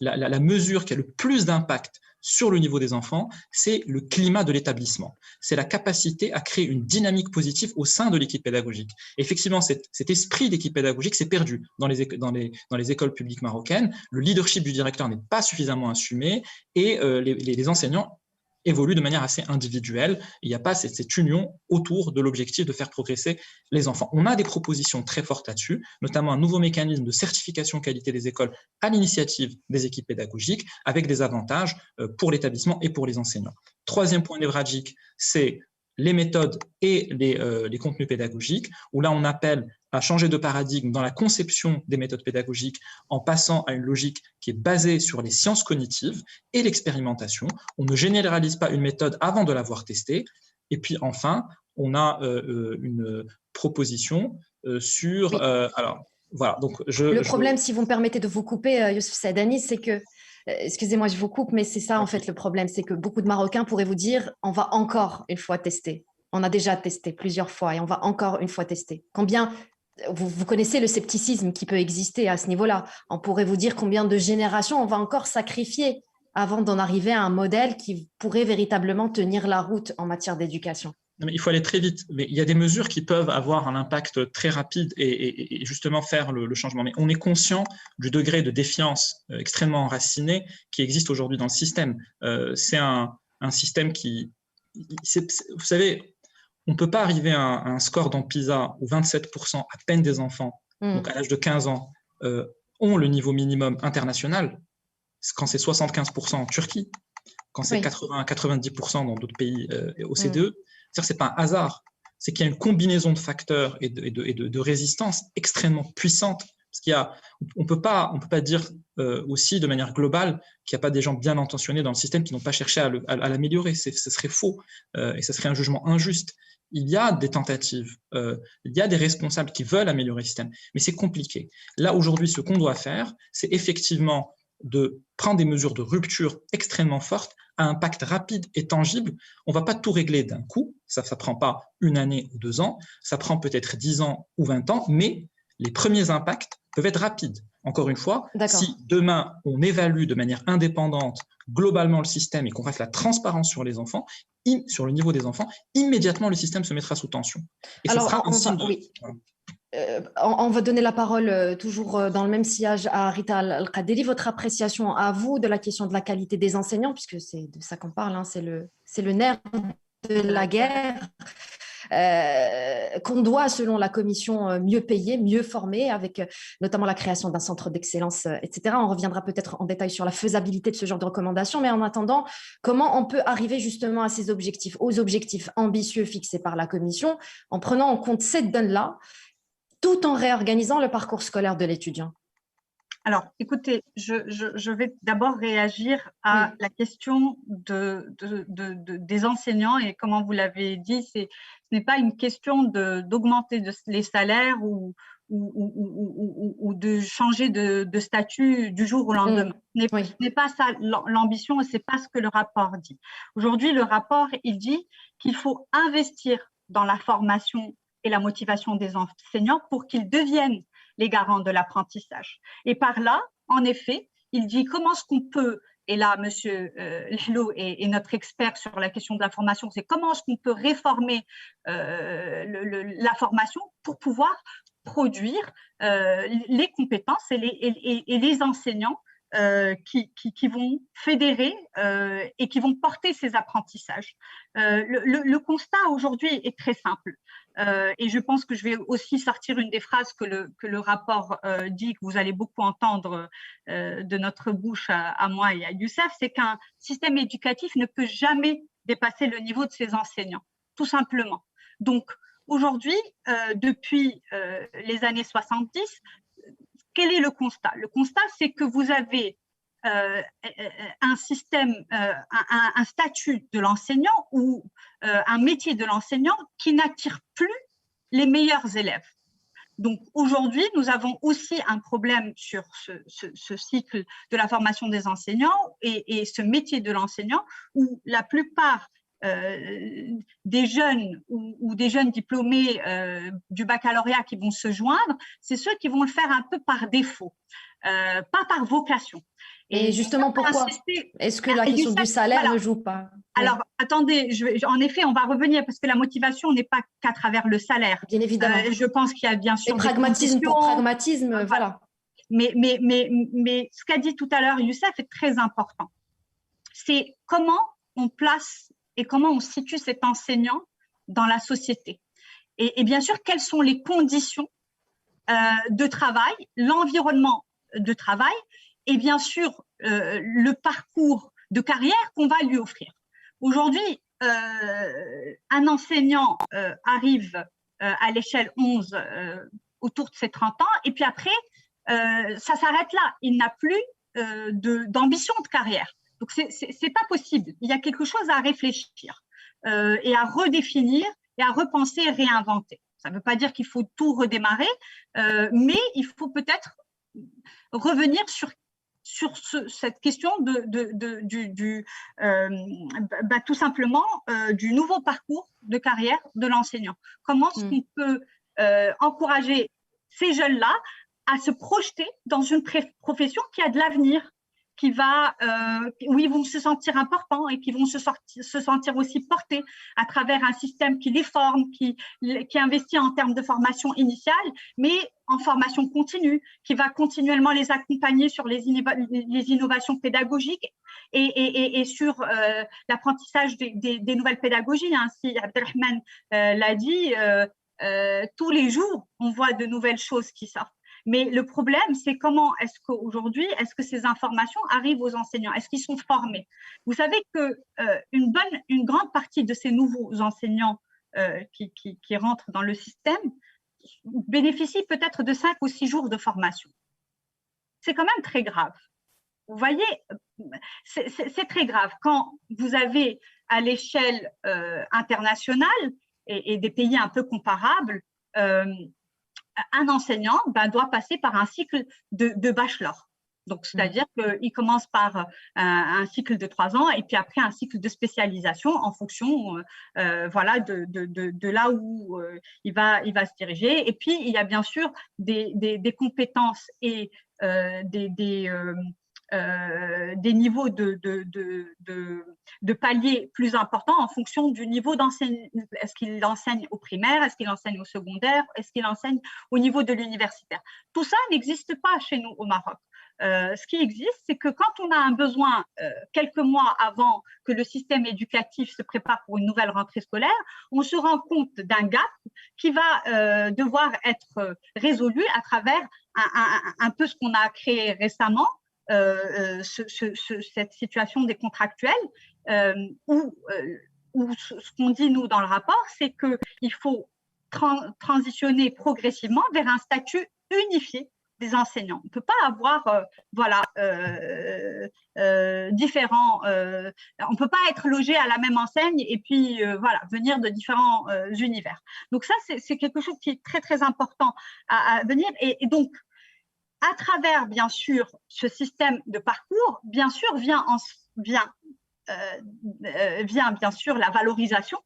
la mesure qui a le plus d'impact sur le niveau des enfants, c'est le climat de l'établissement. C'est la capacité à créer une dynamique positive au sein de l'équipe pédagogique. Et effectivement, cet esprit d'équipe pédagogique s'est perdu dans les écoles publiques marocaines. Le leadership du directeur n'est pas suffisamment assumé et les enseignants évolue de manière assez individuelle. Il n'y a pas cette union autour de l'objectif de faire progresser les enfants. On a des propositions très fortes là-dessus, notamment un nouveau mécanisme de certification qualité des écoles à l'initiative des équipes pédagogiques, avec des avantages pour l'établissement et pour les enseignants. Troisième point névralgique, c'est les méthodes et les contenus pédagogiques, où là on appelle à changer de paradigme dans la conception des méthodes pédagogiques en passant à une logique qui est basée sur les sciences cognitives et l'expérimentation. On ne généralise pas une méthode avant de l'avoir testée. Et puis enfin, on a une proposition sur… Oui. alors, voilà, donc le problème, si vous me permettez de vous couper, Youssef Saadani, c'est que, excusez-moi, je vous coupe, mais c'est ça en fait le problème, c'est que beaucoup de Marocains pourraient vous dire, on va encore une fois tester. On a déjà testé plusieurs fois et on va encore une fois tester. Combien… Vous connaissez le scepticisme qui peut exister à ce niveau-là. On pourrait vous dire combien de générations on va encore sacrifier avant d'en arriver à un modèle qui pourrait véritablement tenir la route en matière d'éducation. Mais il faut aller très vite. Mais il y a des mesures qui peuvent avoir un impact très rapide et justement faire le changement. Mais on est conscient du degré de défiance extrêmement enraciné qui existe aujourd'hui dans le système. C'est un système qui… vous savez, on ne peut pas arriver à un score dans PISA où 27% à peine des enfants, donc à l'âge de 15 ans, ont le niveau minimum international, quand c'est 75% en Turquie, quand c'est 80-90% dans d'autres pays OCDE. C'est-à-dire que ce n'est pas un hasard, c'est qu'il y a une combinaison de facteurs et de résistance extrêmement puissante. Parce qu'il y a, on peut pas dire aussi de manière globale qu'il n'y a pas des gens bien intentionnés dans le système qui n'ont pas cherché à l'améliorer. Ce serait faux et ce serait un jugement injuste. Il y a des tentatives, il y a des responsables qui veulent améliorer le système, mais c'est compliqué. Là, aujourd'hui, ce qu'on doit faire, c'est effectivement de prendre des mesures de rupture extrêmement fortes à impact rapide et tangible. On ne va pas tout régler d'un coup, ça ne prend pas une année ou 2 ans, ça prend peut-être 10 ans ou 20 ans, mais les premiers impacts peuvent être rapides. Encore une fois, si demain on évalue de manière indépendante globalement le système et qu'on fasse la transparence sur les enfants, sur le niveau des enfants, immédiatement le système se mettra sous tension. Et alors, ce sera un signe on va donner la parole toujours dans le même sillage à Rita Al-Qaderi. Votre appréciation à vous de la question de la qualité des enseignants, puisque c'est de ça qu'on parle, hein, c'est le nerf de la guerre. Qu'on doit, selon la commission, mieux payer, mieux former, avec notamment la création d'un centre d'excellence, etc. On reviendra peut-être en détail sur la faisabilité de ce genre de recommandations, mais en attendant, comment on peut arriver justement à ces objectifs, aux objectifs ambitieux fixés par la commission, en prenant en compte cette donne-là, tout en réorganisant le parcours scolaire de l'étudiant? Alors, écoutez, je vais d'abord réagir à la question des enseignants et comment vous l'avez dit, ce n'est pas une question d'augmenter les salaires ou de changer de statut du jour au lendemain. Ce n'est pas ça l'ambition et ce n'est pas ce que le rapport dit. Aujourd'hui, le rapport, il dit qu'il faut investir dans la formation et la motivation des enseignants pour qu'ils deviennent les garants de l'apprentissage. Et par là, en effet, il dit comment est-ce qu'on peut, et là, M. Lello est notre expert sur la question de la formation, c'est comment est-ce qu'on peut réformer la formation pour pouvoir produire les compétences et les enseignants qui vont fédérer et qui vont porter ces apprentissages. Le constat aujourd'hui est très simple. Et je pense que je vais aussi sortir une des phrases que le rapport dit, que vous allez beaucoup entendre de notre bouche à moi et à Youssef, c'est qu'un système éducatif ne peut jamais dépasser le niveau de ses enseignants, tout simplement. Donc, aujourd'hui, depuis les années 70, quel est le constat? Le constat, c'est que vous avez un système, un statut de l'enseignant ou un métier de l'enseignant qui n'attire plus les meilleurs élèves. Donc aujourd'hui, nous avons aussi un problème sur ce cycle de la formation des enseignants et ce métier de l'enseignant où la plupart des jeunes ou des jeunes diplômés du baccalauréat qui vont se joindre, c'est ceux qui vont le faire un peu par défaut, pas par vocation. Et justement, pourquoi? Est-ce que la question du salaire ne joue pas? Alors, attendez, en effet, on va revenir parce que la motivation n'est pas qu'à travers le salaire. Bien évidemment. Je pense qu'il y a bien sûr… Et pragmatisme pour pragmatisme, voilà. Mais ce qu'a dit tout à l'heure Youssef est très important. C'est comment on place et comment on situe cet enseignant dans la société. Et bien sûr, quelles sont les conditions de travail, l'environnement de travail et bien sûr le parcours de carrière qu'on va lui offrir. Aujourd'hui, un enseignant arrive à l'échelle 11 autour de ses 30 ans, et puis après, ça s'arrête là. Il n'a plus d'ambition de carrière. Donc, c'est pas possible. Il y a quelque chose à réfléchir et à redéfinir et à repenser et réinventer. Ça ne veut pas dire qu'il faut tout redémarrer, mais il faut peut-être revenir sur cette question tout simplement du nouveau parcours de carrière de l'enseignant. Comment est-ce qu'on peut encourager ces jeunes-là à se projeter dans une profession qui a de l'avenir, où ils vont se sentir importants et qui vont se sentir aussi portés à travers un système qui les forme, qui investit en termes de formation initiale, mais en formation continue, qui va continuellement les accompagner sur les innovations pédagogiques et sur l'apprentissage des nouvelles pédagogies. Si Abdelrahman l'a dit, tous les jours, on voit de nouvelles choses qui sortent. Mais le problème, c'est comment est-ce qu'aujourd'hui, est-ce que ces informations arrivent aux enseignants? Est-ce qu'ils sont formés? Vous savez qu'une grande partie de ces nouveaux enseignants qui rentrent dans le système bénéficient peut-être de 5 ou 6 jours de formation. C'est quand même très grave. Vous voyez, c'est très grave. Quand vous avez à l'échelle internationale et des pays un peu comparables, un enseignant doit passer par un cycle de bachelor. Donc, c'est-à-dire qu'il commence par un cycle de 3 ans et puis après un cycle de spécialisation en fonction de là où il va se diriger. Et puis, il y a bien sûr des compétences et des niveaux de paliers plus importants en fonction du niveau d'enseignement. Est-ce qu'il enseigne au primaire? Est-ce qu'il enseigne au secondaire? Est-ce qu'il enseigne au niveau de l'universitaire? Tout ça n'existe pas chez nous au Maroc. Ce qui existe, c'est que quand on a un besoin quelques mois avant que le système éducatif se prépare pour une nouvelle rentrée scolaire, on se rend compte d'un gap qui va devoir être résolu à travers un peu ce qu'on a créé récemment, cette situation des contractuels, où ce qu'on dit nous dans le rapport, c'est qu'il faut transitionner progressivement vers un statut unifié des enseignants. On ne peut pas avoir différents, on ne peut pas être logé à la même enseigne et puis venir de différents univers. Donc ça, c'est quelque chose qui est très très important à venir, et donc à travers, bien sûr, ce système de parcours, bien sûr, vient bien sûr la valorisation,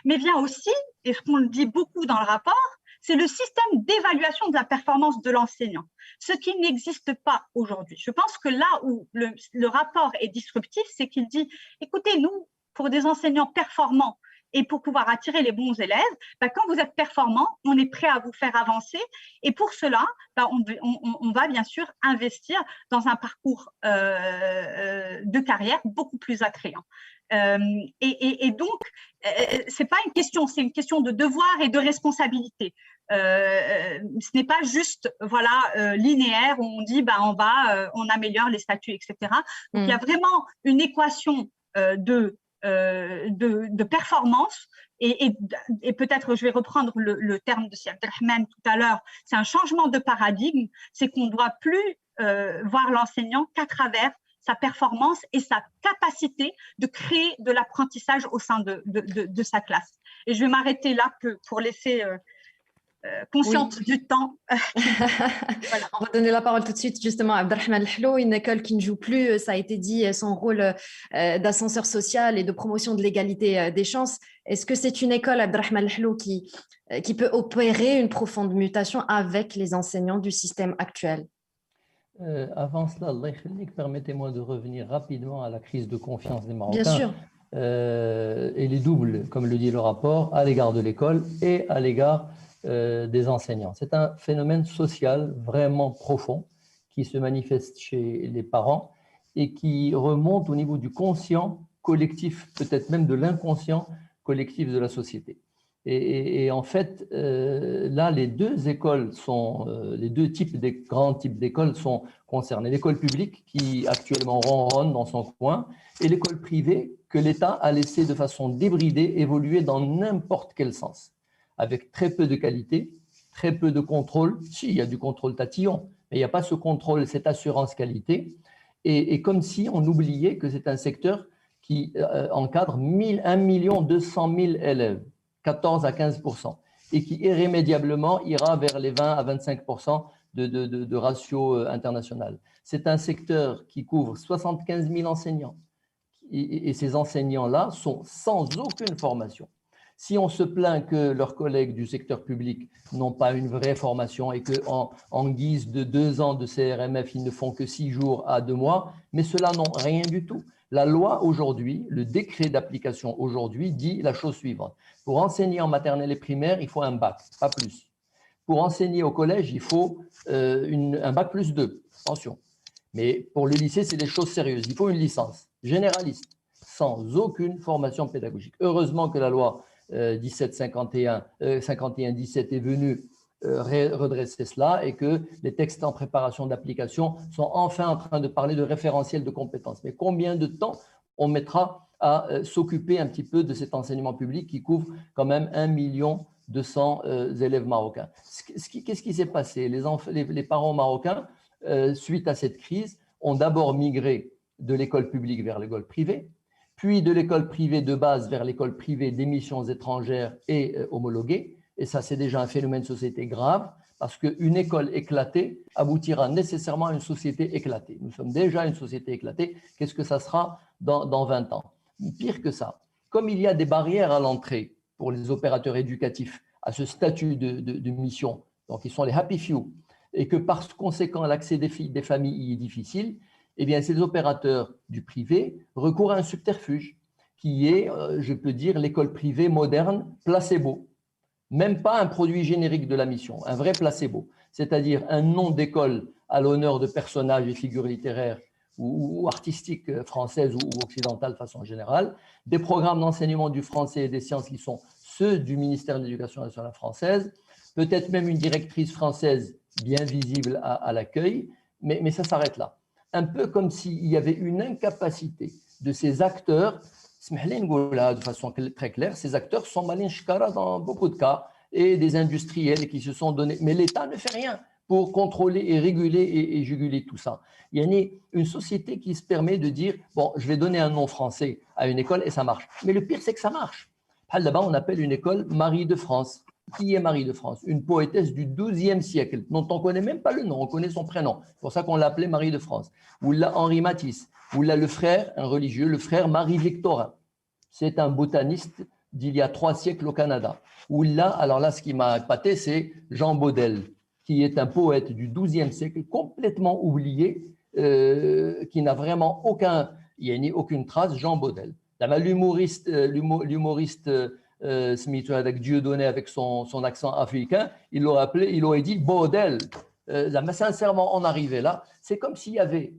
mais vient aussi, et ce qu'on le dit beaucoup dans le rapport, c'est le système d'évaluation de la performance de l'enseignant, ce qui n'existe pas aujourd'hui. Je pense que là où le rapport est disruptif, c'est qu'il dit, écoutez, nous, pour des enseignants performants, et pour pouvoir attirer les bons élèves, quand vous êtes performant, on est prêt à vous faire avancer. Et pour cela, on va bien sûr investir dans un parcours de carrière beaucoup plus attrayant. Et donc, ce n'est pas une question, c'est une question de devoir et de responsabilité. Ce n'est pas juste linéaire où on dit on améliore les statuts, etc. Donc, il y a vraiment une équation de performance et peut-être je vais reprendre le terme de Si Abdelrahman tout à l'heure, c'est un changement de paradigme, c'est qu'on ne doit plus voir l'enseignant qu'à travers sa performance et sa capacité de créer de l'apprentissage au sein de sa classe. Et je vais m'arrêter là pour laisser consciente du temps. Voilà. On va donner la parole tout de suite justement à Abdelrahman El-Hlo, une école qui ne joue plus, ça a été dit, son rôle d'ascenseur social et de promotion de l'égalité des chances. Est-ce que c'est une école, Abdelrahman El-Hlo, qui peut opérer une profonde mutation avec les enseignants du système actuel? Avant cela, permettez-moi de revenir rapidement à la crise de confiance des Marocains. Bien sûr. Elle est double, comme le dit le rapport, à l'égard de l'école et à l'égard des enseignants. C'est un phénomène social vraiment profond qui se manifeste chez les parents et qui remonte au niveau du conscient collectif, peut-être même de l'inconscient collectif de la société. Et en fait, là, les deux grands types d'écoles sont concernés. L'école publique qui actuellement ronronne dans son coin et l'école privée que l'État a laissé de façon débridée évoluer dans n'importe quel sens, avec très peu de qualité, très peu de contrôle. Si, il y a du contrôle tatillon, mais il n'y a pas ce contrôle, cette assurance qualité. Et comme si on oubliait que c'est un secteur qui encadre 1 200 000 élèves, 14 à 15%, et qui irrémédiablement ira vers les 20 à 25% de ratio international. C'est un secteur qui couvre 75 000 enseignants. Et ces enseignants-là sont sans aucune formation. Si on se plaint que leurs collègues du secteur public n'ont pas une vraie formation et qu'en guise de 2 ans de CRMF, ils ne font que 6 jours à 2 mois, mais ceux-là n'ont rien du tout. La loi aujourd'hui, le décret d'application aujourd'hui dit la chose suivante. Pour enseigner en maternelle et primaire, il faut un bac, pas plus. Pour enseigner au collège, il faut un bac plus 2, attention. Mais pour le lycée, c'est des choses sérieuses. Il faut une licence généraliste, sans aucune formation pédagogique. Heureusement que la loi 51-17 est venue redresser cela et que les textes en préparation d'application sont enfin en train de parler de référentiel de compétences. Mais combien de temps on mettra à s'occuper un petit peu de cet enseignement public qui couvre quand même 1 200 000 élèves marocains? Qu'est-ce qui s'est passé? Les parents marocains, suite à cette crise, ont d'abord migré de l'école publique vers l'école privée, puis de l'école privée de base vers l'école privée d'émissions étrangères et homologuée. Et ça, c'est déjà un phénomène de société grave, parce qu'une école éclatée aboutira nécessairement à une société éclatée. Nous sommes déjà une société éclatée. Qu'est-ce que ça sera dans 20 ans? Pire que ça, comme il y a des barrières à l'entrée pour les opérateurs éducatifs à ce statut de mission, donc ils sont les happy few, et que par conséquent l'accès des familles y est difficile, eh bien, ces opérateurs du privé recourent à un subterfuge qui est, je peux dire, l'école privée moderne placebo. Même pas un produit générique de la mission, un vrai placebo, c'est-à-dire un nom d'école à l'honneur de personnages et figures littéraires ou artistiques françaises ou occidentales de façon générale, des programmes d'enseignement du français et des sciences qui sont ceux du ministère de l'Éducation nationale française, peut-être même une directrice française bien visible à l'accueil, mais ça s'arrête là. Un peu comme s'il y avait une incapacité de ces acteurs, de façon très claire, ces acteurs sont malin shkara dans beaucoup de cas, et des industriels qui se sont donnés, mais l'État ne fait rien pour contrôler et réguler et juguler tout ça. Il y a une société qui se permet de dire, bon, je vais donner un nom français à une école et ça marche. Mais le pire, c'est que ça marche. Là-bas, on appelle une école Marie de France. Qui est Marie de France? Une poétesse du XIIe siècle, dont on ne connaît même pas le nom, on connaît son prénom. C'est pour ça qu'on l'appelait Marie de France. Ou là, Henri Matisse. Ou là, le frère, un religieux, le frère Marie-Victorin. C'est un botaniste d'il y a 3 siècles au Canada. Ou là, alors là, ce qui m'a épaté, c'est Jean Baudel, qui est un poète du XIIe siècle, complètement oublié, qui n'a vraiment aucune trace, Jean Baudel. L'humoriste avec Dieudonné, avec son accent africain, il aurait dit Baudel. Mais sincèrement, on arrivait là. C'est comme s'il y avait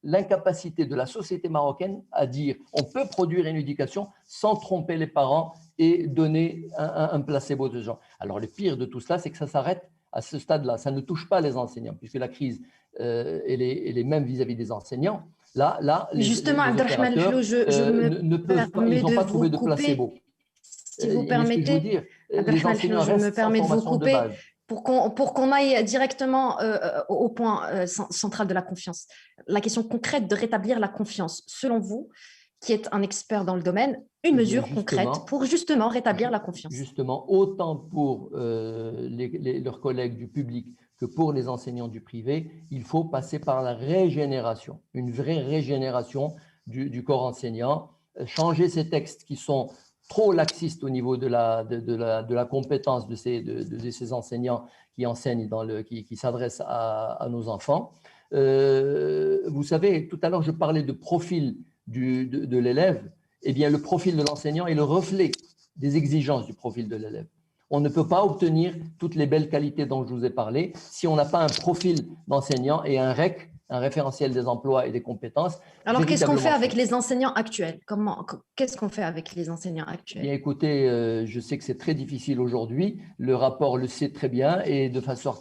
l'incapacité de la société marocaine à dire on peut produire une éducation sans tromper les parents et donner un placebo de genre. Alors le pire de tout cela, c'est que ça s'arrête à ce stade-là. Ça ne touche pas les enseignants, puisque la crise elle est même vis-à-vis des enseignants. Là, justement, Abdelrahman ils n'ont pas trouvé de placebo. Si vous permettez, Abdelrahman, je me permets de vous couper pour qu'on aille directement au point central de la confiance. La question concrète de rétablir la confiance. Selon vous, qui êtes un expert dans le domaine, une mesure concrète pour justement rétablir la confiance. Justement, autant pour leurs collègues du public que pour les enseignants du privé, il faut passer par la régénération, une vraie régénération du corps enseignant, changer ces textes qui sont trop laxistes au niveau de la compétence de ces enseignants qui enseignent, qui s'adressent à nos enfants. Vous savez, tout à l'heure, je parlais de profil de l'élève. Eh bien, le profil de l'enseignant est le reflet des exigences du profil de l'élève. On ne peut pas obtenir toutes les belles qualités dont je vous ai parlé si on n'a pas un profil d'enseignant et un REC, un référentiel des emplois et des compétences. Alors, qu'est-ce qu'on fait avec les enseignants actuels? Qu'est-ce qu'on fait avec les enseignants actuels? Bien, écoutez, je sais que c'est très difficile aujourd'hui. Le rapport le sait très bien et de façon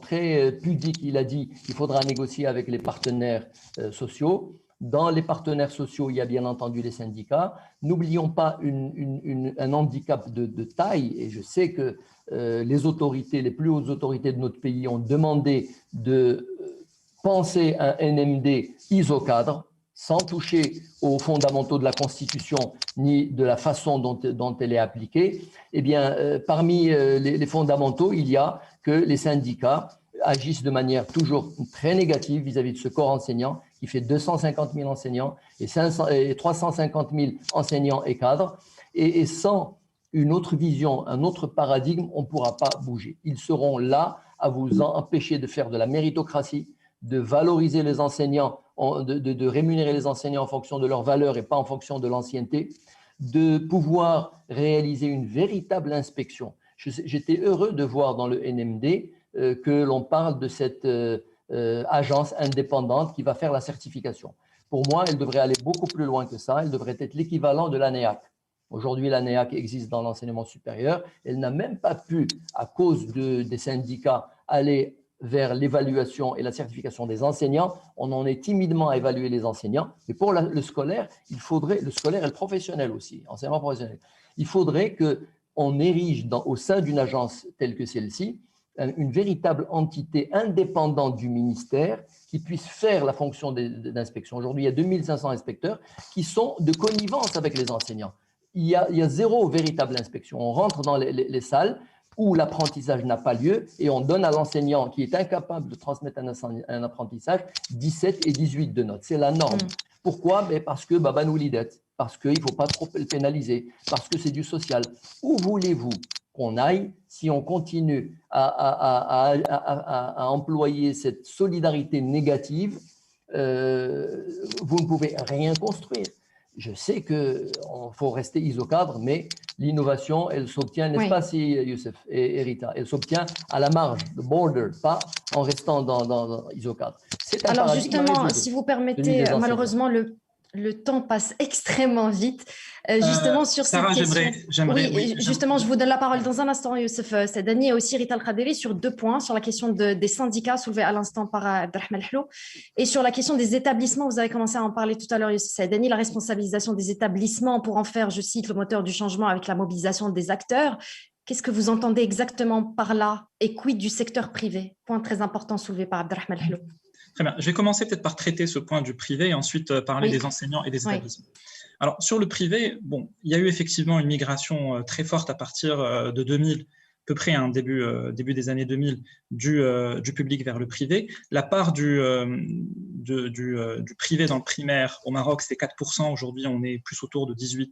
très pudique, il a dit qu'il faudra négocier avec les partenaires sociaux. Dans les partenaires sociaux, il y a bien entendu les syndicats. N'oublions pas un handicap de taille, et je sais que les plus hautes autorités de notre pays ont demandé de penser un NMD isocadre, sans toucher aux fondamentaux de la Constitution ni de la façon dont elle est appliquée. Eh bien, parmi les fondamentaux, il y a que les syndicats agissent de manière toujours très négative vis-à-vis de ce corps enseignant qui fait 250 000 enseignants et 350 000 enseignants et cadres. Et sans une autre vision, un autre paradigme, on ne pourra pas bouger. Ils seront là à vous empêcher de faire de la méritocratie, de valoriser les enseignants, de rémunérer les enseignants en fonction de leur valeur et pas en fonction de l'ancienneté, de pouvoir réaliser une véritable inspection. J'étais heureux de voir dans le NMD que l'on parle de cette agence indépendante qui va faire la certification. Pour moi, elle devrait aller beaucoup plus loin que ça. Elle devrait être l'équivalent de l'ANEAC. Aujourd'hui, l'ANEAC existe dans l'enseignement supérieur. Elle n'a même pas pu, à cause des syndicats, aller vers l'évaluation et la certification des enseignants. On en est timidement à évaluer les enseignants. Mais pour le scolaire, il faudrait, le scolaire et le professionnel aussi, enseignement professionnel, il faudrait qu'on érige au sein d'une agence telle que celle-ci une véritable entité indépendante du ministère qui puisse faire la fonction d'inspection. Aujourd'hui, il y a 2500 inspecteurs qui sont de connivence avec les enseignants. Il y a zéro véritable inspection. On rentre dans les salles où l'apprentissage n'a pas lieu et on donne à l'enseignant qui est incapable de transmettre un apprentissage 17 et 18 de notes. C'est la norme. Pourquoi? Parce que Baba nous l'idette, parce qu'il ne faut pas trop le pénaliser, parce que c'est du social. Où voulez-vous qu'on aille si on continue à employer cette solidarité négative? Vous ne pouvez rien construire. Je sais qu'il faut rester isocadre, mais l'innovation, elle s'obtient, n'est-ce pas, si Youssef et Rita, elle s'obtient à la marge, le border, pas en restant dans isocadre. Alors justement, si vous permettez, malheureusement, le temps passe extrêmement vite. Justement, sur Sarah, cette question. Oui, justement, je vous donne la parole dans un instant, Youssef Saidani, et aussi Rita Al-Khadiri, sur 2 points, sur la question des syndicats soulevés à l'instant par Abdelrahman Hlou, et sur la question des établissements. Vous avez commencé à en parler tout à l'heure, Youssef Saidani, la responsabilisation des établissements pour en faire, je cite, le moteur du changement avec la mobilisation des acteurs. Qu'est-ce que vous entendez exactement par là, et quid du secteur privé? Point très important soulevé par Abdelrahman Hlou. Très bien. Je vais commencer peut-être par traiter ce point du privé et ensuite parler des enseignants et des établissements. Alors, sur le privé, bon, il y a eu effectivement une migration très forte à partir de 2000, à peu près début des années 2000, du public vers le privé. La part du privé dans le primaire au Maroc, c'était 4%. Aujourd'hui, on est plus autour de 18%.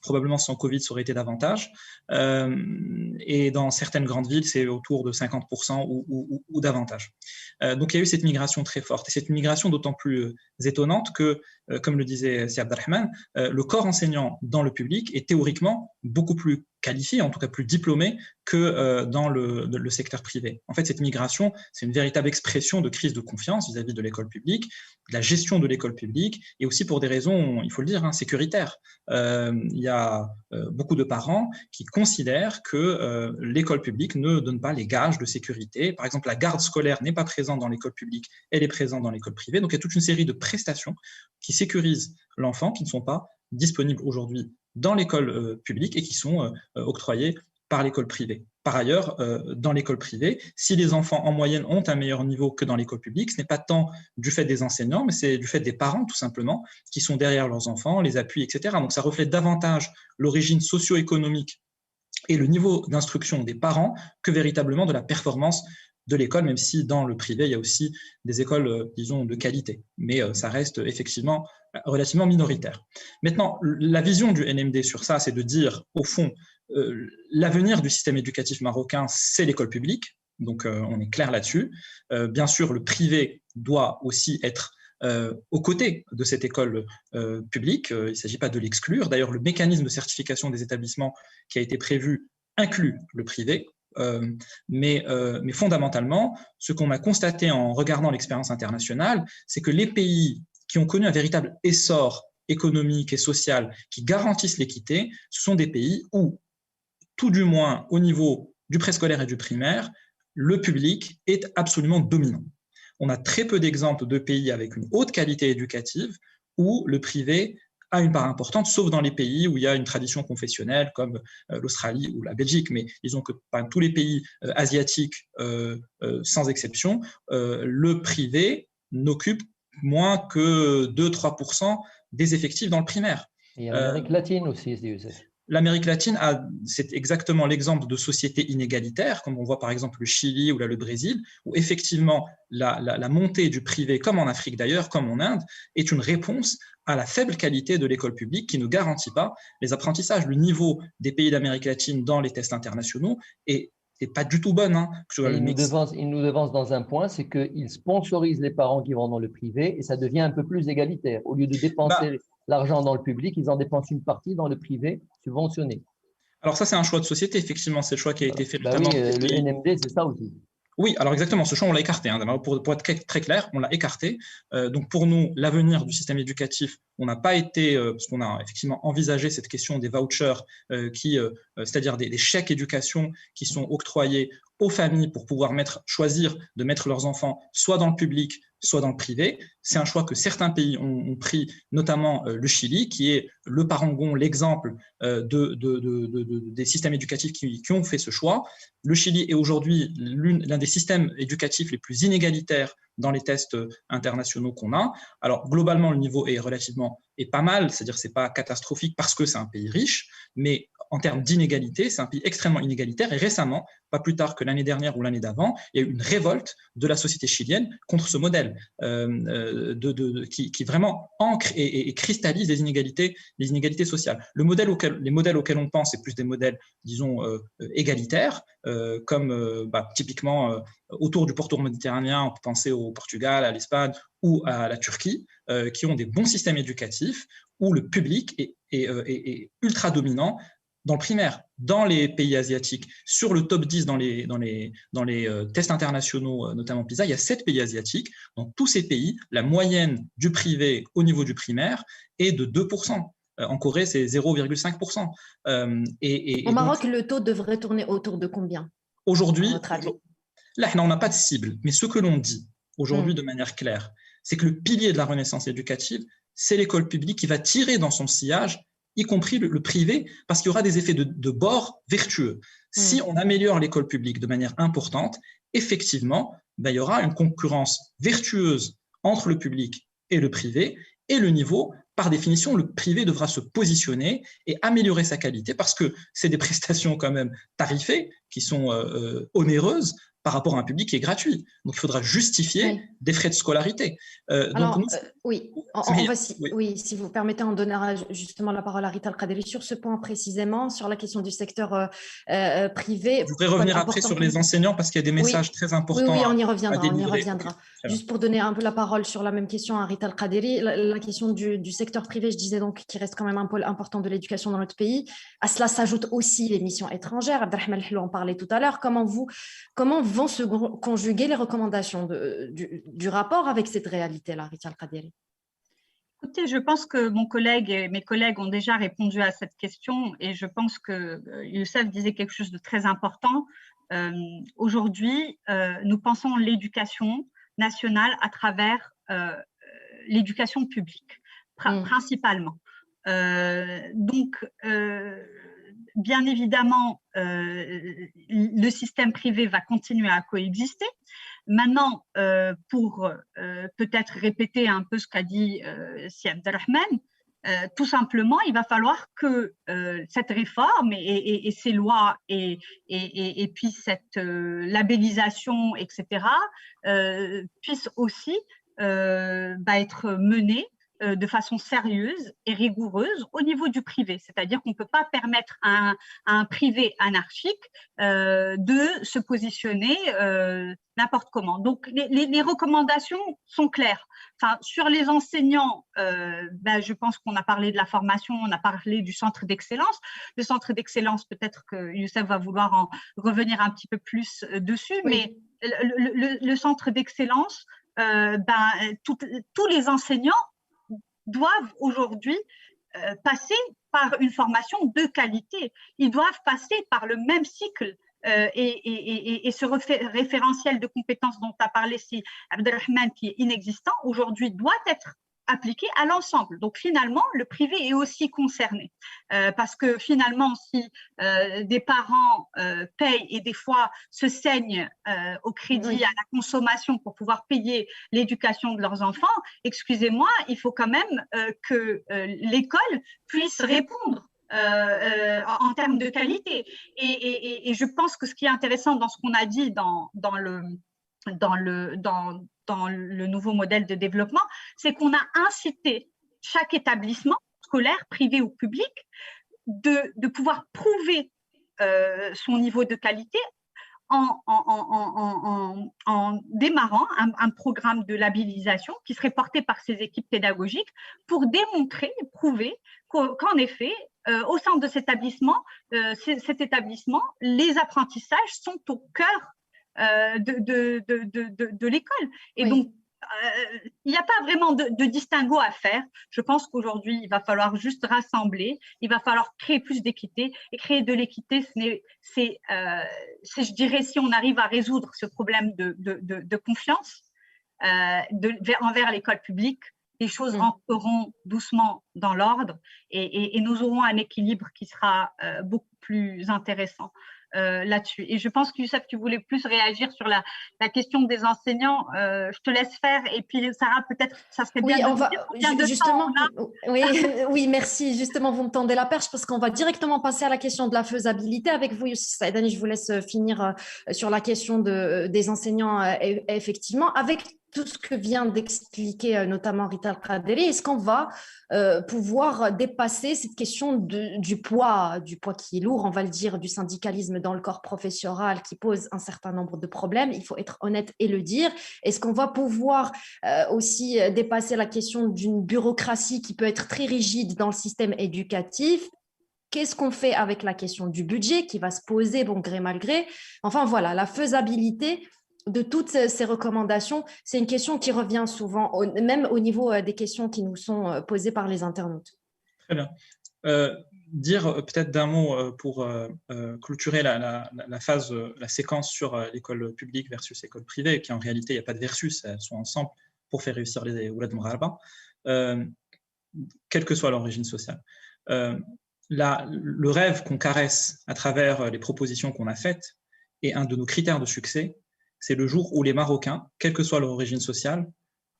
Probablement sans Covid, ça aurait été davantage. Et dans certaines grandes villes, c'est autour de 50% ou davantage. Donc, il y a eu cette migration très forte. Et c'est une migration d'autant plus étonnante que, comme le disait Si Abdelrahman, le corps enseignant dans le public est théoriquement beaucoup plus qualifié, en tout cas plus diplômé, que dans le secteur privé. En fait, cette migration, c'est une véritable expression de crise de confiance vis-à-vis de l'école publique, de la gestion de l'école publique, et aussi pour des raisons, il faut le dire, sécuritaires. Il y a beaucoup de parents qui considèrent que l'école publique ne donne pas les gages de sécurité. Par exemple, la garde scolaire n'est pas présente dans l'école publique, elle est présente dans l'école privée. Donc, il y a toute une série de prestations qui sécurisent l'enfant, qui ne sont pas disponibles aujourd'hui dans l'école publique et qui sont octroyées par l'école privée. Par ailleurs, dans l'école privée, si les enfants en moyenne ont un meilleur niveau que dans l'école publique, ce n'est pas tant du fait des enseignants, mais c'est du fait des parents tout simplement, qui sont derrière leurs enfants, les appuient, etc. Donc ça reflète davantage l'origine socio-économique et le niveau d'instruction des parents que véritablement de la performance de l'école, même si dans le privé, il y a aussi des écoles, disons, de qualité. Mais ça reste effectivement relativement minoritaire. Maintenant, la vision du NMD sur ça, c'est de dire, au fond, l'avenir du système éducatif marocain, c'est l'école publique. Donc, on est clair là-dessus. Bien sûr, le privé doit aussi être aux côtés de cette école publique. Il ne s'agit pas de l'exclure. D'ailleurs, le mécanisme de certification des établissements qui a été prévu inclut le privé. Mais fondamentalement, ce qu'on a constaté en regardant l'expérience internationale, c'est que les pays qui ont connu un véritable essor économique et social qui garantissent l'équité, ce sont des pays où, tout du moins au niveau du préscolaire et du primaire, le public est absolument dominant. On a très peu d'exemples de pays avec une haute qualité éducative où le privé a une part importante, sauf dans les pays où il y a une tradition confessionnelle comme l'Australie ou la Belgique. Mais disons que dans tous les pays asiatiques, sans exception, le privé n'occupe moins que 2-3% des effectifs dans le primaire. Et en Amérique latine aussi, Youssef. L'Amérique latine, c'est exactement l'exemple de sociétés inégalitaires, comme on voit par exemple le Chili ou là, le Brésil, où effectivement la montée du privé, comme en Afrique d'ailleurs, comme en Inde, est une réponse à la faible qualité de l'école publique qui ne garantit pas les apprentissages. Le niveau des pays d'Amérique latine dans les tests internationaux est pas du tout bon. Il nous devance dans un point, c'est qu'il sponsorise les parents qui vont dans le privé et ça devient un peu plus égalitaire. Au lieu de dépenser l'argent dans le public, ils en dépensent une partie dans le privé subventionné. Alors ça, c'est un choix de société, effectivement, c'est le choix qui a été fait. Oui, le NMD, c'est ça aussi. Oui, alors exactement, ce choix, on l'a écarté. Pour être très clair, on l'a écarté. Donc pour nous, l'avenir du système éducatif, on n'a pas été, parce qu'on a effectivement envisagé cette question des vouchers, c'est-à-dire des chèques éducation qui sont octroyés aux familles pour pouvoir choisir de mettre leurs enfants soit dans le public, soit dans le privé. C'est un choix que certains pays ont pris, notamment le Chili, qui est le parangon, l'exemple des systèmes éducatifs qui ont fait ce choix. Le Chili est aujourd'hui l'un des systèmes éducatifs les plus inégalitaires dans les tests internationaux qu'on a. Alors, globalement, le niveau est pas mal, c'est-à-dire que ce n'est pas catastrophique parce que c'est un pays riche, mais en termes d'inégalité, c'est un pays extrêmement inégalitaire. Et récemment, pas plus tard que l'année dernière ou l'année d'avant, il y a eu une révolte de la société chilienne contre ce modèle qui vraiment ancre et cristallise les inégalités sociales. Les modèles auxquels on pense, c'est plus des modèles, disons, égalitaires, comme typiquement autour du pourtour méditerranéen, on peut penser au Portugal, à l'Espagne ou à la Turquie, qui ont des bons systèmes éducatifs où le public est ultra dominant dans le primaire. Dans les pays asiatiques, sur le top 10 dans les tests internationaux, notamment PISA, il y a 7 pays asiatiques. Dans tous ces pays, la moyenne du privé au niveau du primaire est de 2%. En Corée, c'est 0,5%. Au Maroc, le taux devrait tourner autour de combien? Aujourd'hui, là, on n'a pas de cible, mais ce que l'on dit aujourd'hui de manière claire, c'est que le pilier de la renaissance éducative, c'est l'école publique qui va tirer dans son sillage, y compris le privé, parce qu'il y aura des effets de bord vertueux. Si on améliore l'école publique de manière importante, effectivement, il y aura une concurrence vertueuse entre le public et le privé, et le niveau, par définition, le privé devra se positionner et améliorer sa qualité parce que c'est des prestations quand même tarifées qui sont onéreuses par rapport à un public qui est gratuit. Donc, il faudra justifier des frais de scolarité. Si vous permettez, on donnera justement la parole à Rita Al-Qaderi sur ce point précisément, sur la question du secteur privé. Je voudrais revenir après sur les enseignants parce qu'il y a des messages très importants. Oui, on y reviendra. Juste pour donner un peu la parole sur la même question à Rita Al-Qaderi, la question du secteur privé, je disais donc, qui reste quand même un pôle important de l'éducation dans notre pays. À cela s'ajoutent aussi les missions étrangères. Abdelrahman Hello en parlait tout à l'heure. Comment vont se conjuguer les recommandations du rapport avec cette réalité-là, Rita Al-Qaderi? Écoutez, je pense que mes collègues ont déjà répondu à cette question et je pense que Youssef disait quelque chose de très important. Aujourd'hui, nous pensons l'éducation nationale à travers l'éducation publique, principalement. Donc, bien évidemment, le système privé va continuer à coexister. Maintenant, pour peut-être répéter un peu ce qu'a dit Si Abdelrahman, tout simplement, il va falloir que cette réforme et ces lois et puis cette labellisation, etc., puissent aussi être menées de façon sérieuse et rigoureuse au niveau du privé. C'est-à-dire qu'on ne peut pas permettre à un privé anarchique de se positionner n'importe comment. Donc, les recommandations sont claires. Enfin, sur les enseignants, je pense qu'on a parlé de la formation, on a parlé du centre d'excellence. Le centre d'excellence, peut-être que Youssef va vouloir en revenir un petit peu plus dessus, mais le centre d'excellence, tous les enseignants doivent aujourd'hui passer par une formation de qualité. Ils doivent passer par le même cycle et ce référentiel de compétences dont a parlé Abdelrahman, qui est inexistant, aujourd'hui doit être appliqué à l'ensemble. Donc finalement, le privé est aussi concerné parce que finalement, si des parents payent et des fois se saignent au crédit, à la consommation pour pouvoir payer l'éducation de leurs enfants, excusez-moi, il faut quand même que l'école puisse répondre en termes de qualité. Et je pense que ce qui est intéressant dans ce qu'on a dit dans le nouveau modèle de développement, c'est qu'on a incité chaque établissement scolaire, privé ou public, de pouvoir prouver son niveau de qualité en démarrant un programme de labellisation qui serait porté par ces équipes pédagogiques pour démontrer, prouver qu'en effet, au sein de cet établissement, les apprentissages sont au cœur de l'école. Et donc, il n'y a pas vraiment de distinguo à faire. Je pense qu'aujourd'hui, il va falloir juste rassembler, il va falloir créer plus d'équité. Et créer de l'équité, c'est, je dirais, si on arrive à résoudre ce problème de confiance envers l'école publique, les choses rentreront doucement dans l'ordre et nous aurons un équilibre qui sera beaucoup plus intéressant. Là-dessus. Et je pense que Youssef, tu voulais plus réagir sur la question des enseignants. Je te laisse faire. Et puis, Sarah, peut-être, ça serait bien oui, merci. Justement, vous me tendez la perche parce qu'on va directement passer à la question de la faisabilité avec vous, Youssef Saïdani. Je vous laisse finir sur la question des enseignants, effectivement. Avec tout ce que vient d'expliquer notamment Rita El-Qaderi, est-ce qu'on va pouvoir dépasser cette question du poids qui est lourd, on va le dire, du syndicalisme dans le corps professoral qui pose un certain nombre de problèmes, il faut être honnête et le dire. Est-ce qu'on va pouvoir aussi dépasser la question d'une bureaucratie qui peut être très rigide dans le système éducatif? Qu'est-ce qu'on fait avec la question du budget qui va se poser, bon gré mal gré? Enfin voilà, la faisabilité de toutes ces recommandations, c'est une question qui revient souvent, même au niveau des questions qui nous sont posées par les internautes. Très bien. Dire peut-être d'un mot pour clôturer la phase, la séquence sur l'école publique versus l'école privée, qui en réalité, il n'y a pas de versus, elles sont ensemble pour faire réussir les Oulad Mgharba, quelle que soit l'origine sociale. Le rêve qu'on caresse à travers les propositions qu'on a faites et un de nos critères de succès, c'est le jour où les Marocains, quelle que soit leur origine sociale,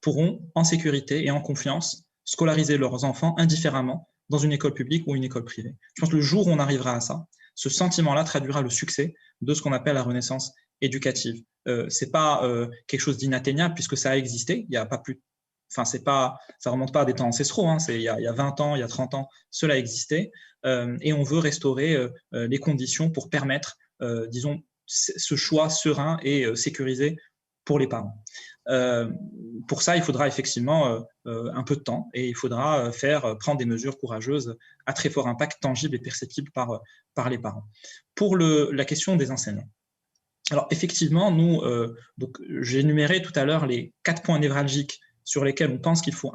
pourront en sécurité et en confiance scolariser leurs enfants indifféremment dans une école publique ou une école privée. Je pense que le jour où on arrivera à ça, ce sentiment-là traduira le succès de ce qu'on appelle la renaissance éducative. C'est pas quelque chose d'inatteignable puisque ça a existé. Il y a pas plus, enfin ça remonte pas à des temps ancestraux. Hein, il y a 20 ans, il y a 30 ans, cela existait et on veut restaurer les conditions pour permettre, disons, ce choix serein et sécurisé pour les parents. Pour ça, il faudra effectivement un peu de temps et il faudra prendre des mesures courageuses à très fort impact tangible et perceptible par les parents. Pour la question des enseignants. Alors effectivement, nous, j'ai énuméré tout à l'heure les 4 points névralgiques sur lesquels on pense qu'il faut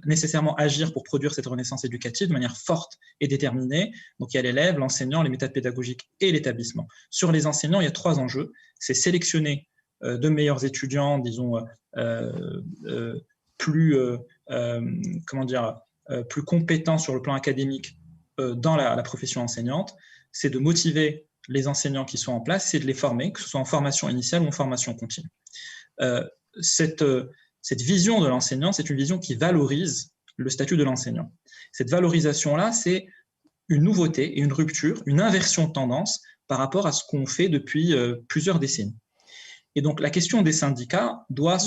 nécessairement agir pour produire cette renaissance éducative de manière forte et déterminée. Donc il y a l'élève, l'enseignant, les méthodes pédagogiques et l'établissement. Sur les enseignants, il y a 3 enjeux. C'est sélectionner de meilleurs étudiants, disons, plus compétents sur le plan académique dans la profession enseignante. C'est de motiver les enseignants qui sont en place, c'est de les former, que ce soit en formation initiale ou en formation continue. Cette vision de l'enseignant, c'est une vision qui valorise le statut de l'enseignant. Cette valorisation-là, c'est une nouveauté et une rupture, une inversion de tendance par rapport à ce qu'on fait depuis plusieurs décennies. Et donc, la question des syndicats doit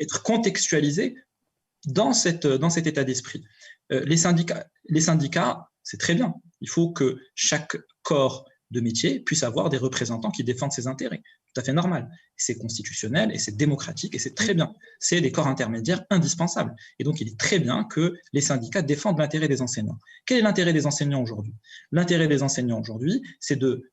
être contextualisée dans cet état d'esprit. Les syndicats, c'est très bien. Il faut que chaque corps de métier puisse avoir des représentants qui défendent ses intérêts. Tout à fait normal. C'est constitutionnel et c'est démocratique et c'est très bien. C'est des corps intermédiaires indispensables. Et donc, il est très bien que les syndicats défendent l'intérêt des enseignants. Quel est l'intérêt des enseignants aujourd'hui? L'intérêt des enseignants aujourd'hui, c'est de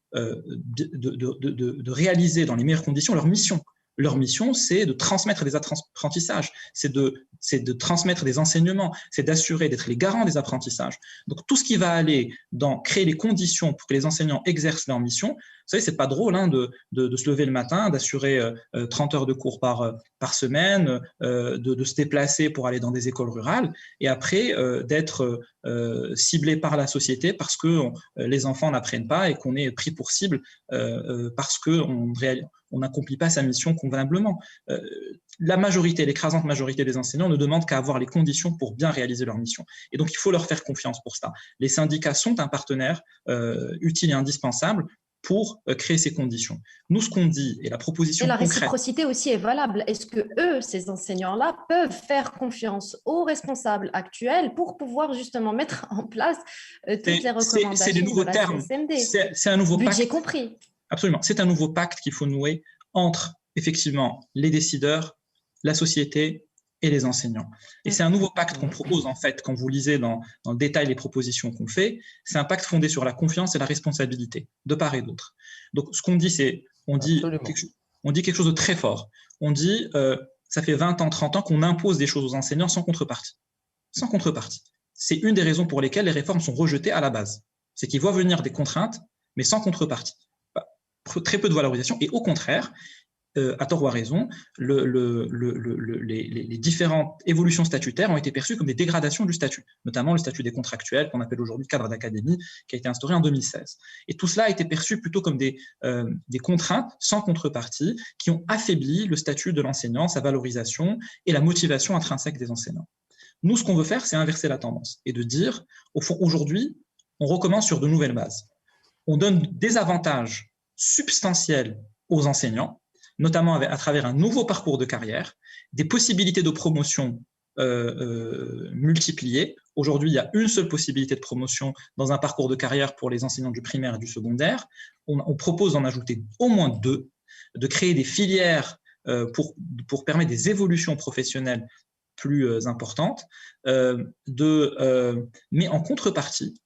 réaliser dans les meilleures conditions leur mission. Leur mission, c'est de transmettre des apprentissages, c'est de transmettre des enseignements, c'est d'assurer d'être les garants des apprentissages. Donc, tout ce qui va aller dans créer les conditions pour que les enseignants exercent leur mission savez, c'est pas drôle hein, de se lever le matin, d'assurer 30 heures de cours par semaine, de se déplacer pour aller dans des écoles rurales, et après d'être ciblé par la société parce que les enfants n'apprennent pas et qu'on est pris pour cible parce qu'on n'accomplit pas sa mission convenablement. La majorité, l'écrasante majorité des enseignants ne demandent qu'à avoir les conditions pour bien réaliser leur mission. Et donc, il faut leur faire confiance pour ça. Les syndicats sont un partenaire utile et indispensable pour créer ces conditions. Nous, ce qu'on dit, et la proposition concrète… Et la concrète, réciprocité aussi est valable. Est-ce que eux, ces enseignants-là, peuvent faire confiance aux responsables actuels pour pouvoir justement mettre en place toutes les recommandations c'est des nouveaux termes. C'est un nouveau budget pacte. Compris. Absolument. C'est un nouveau pacte qu'il faut nouer entre, effectivement, les décideurs, la société et les enseignants. Et c'est un nouveau pacte qu'on propose, en fait, quand vous lisez dans le détail les propositions qu'on fait. C'est un pacte fondé sur la confiance et la responsabilité, de part et d'autre. Donc, ce qu'on dit, c'est, on dit quelque chose de très fort. On dit, ça fait 20 ans, 30 ans qu'on impose des choses aux enseignants sans contrepartie. Sans contrepartie. C'est une des raisons pour lesquelles les réformes sont rejetées à la base. C'est qu'ils voient venir des contraintes, mais sans contrepartie. Très peu de valorisation. Et au contraire, à tort ou à raison, les différentes évolutions statutaires ont été perçues comme des dégradations du statut, notamment le statut des contractuels, qu'on appelle aujourd'hui cadre d'académie, qui a été instauré en 2016. Et tout cela a été perçu plutôt comme des contraintes sans contrepartie qui ont affaibli le statut de l'enseignant, sa valorisation et la motivation intrinsèque des enseignants. Nous, ce qu'on veut faire, c'est inverser la tendance et de dire, au fond, aujourd'hui, on recommence sur de nouvelles bases. On donne des avantages substantiels aux enseignants, notamment à travers un nouveau parcours de carrière, des possibilités de promotion multipliées. Aujourd'hui, il y a une seule possibilité de promotion dans un parcours de carrière pour les enseignants du primaire et du secondaire. On propose d'en ajouter au moins 2, de créer des filières pour permettre des évolutions professionnelles plus importantes, mais en contrepartie,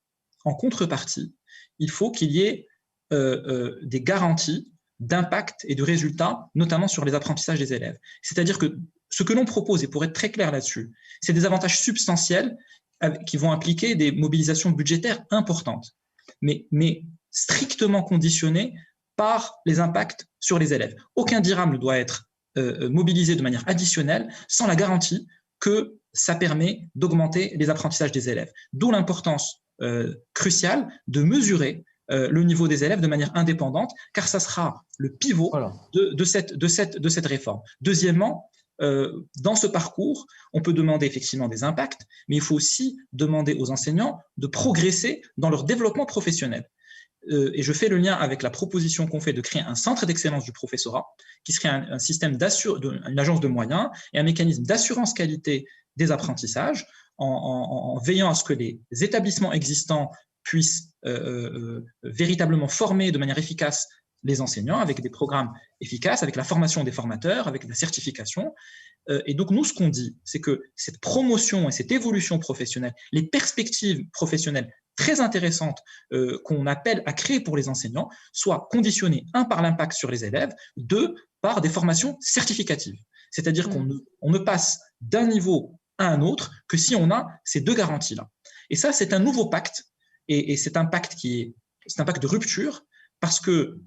il faut qu'il y ait des garanties d'impact et de résultats, notamment sur les apprentissages des élèves. C'est-à-dire que ce que l'on propose, et pour être très clair là-dessus, c'est des avantages substantiels qui vont impliquer des mobilisations budgétaires importantes, mais strictement conditionnées par les impacts sur les élèves. Aucun dirham ne doit être mobilisé de manière additionnelle sans la garantie que ça permet d'augmenter les apprentissages des élèves. D'où l'importance cruciale de mesurer le niveau des élèves de manière indépendante, car ça sera le pivot de cette réforme. Deuxièmement, dans ce parcours, on peut demander effectivement des impacts, mais il faut aussi demander aux enseignants de progresser dans leur développement professionnel. Et je fais le lien avec la proposition qu'on fait de créer un centre d'excellence du professorat, qui serait un système une agence de moyens et un mécanisme d'assurance qualité des apprentissages, en veillant à ce que les établissements existants puissent véritablement former de manière efficace les enseignants avec des programmes efficaces, avec la formation des formateurs, avec la certification. Et donc, nous, ce qu'on dit, c'est que cette promotion et cette évolution professionnelle, les perspectives professionnelles très intéressantes qu'on appelle à créer pour les enseignants, soient conditionnées, 1, par l'impact sur les élèves, 2, par des formations certificatives. C'est-à-dire qu'on ne passe d'un niveau à un autre que si on a ces 2 garanties-là. Et ça, c'est un nouveau pacte. Et c'est un pacte c'est un pacte de rupture parce que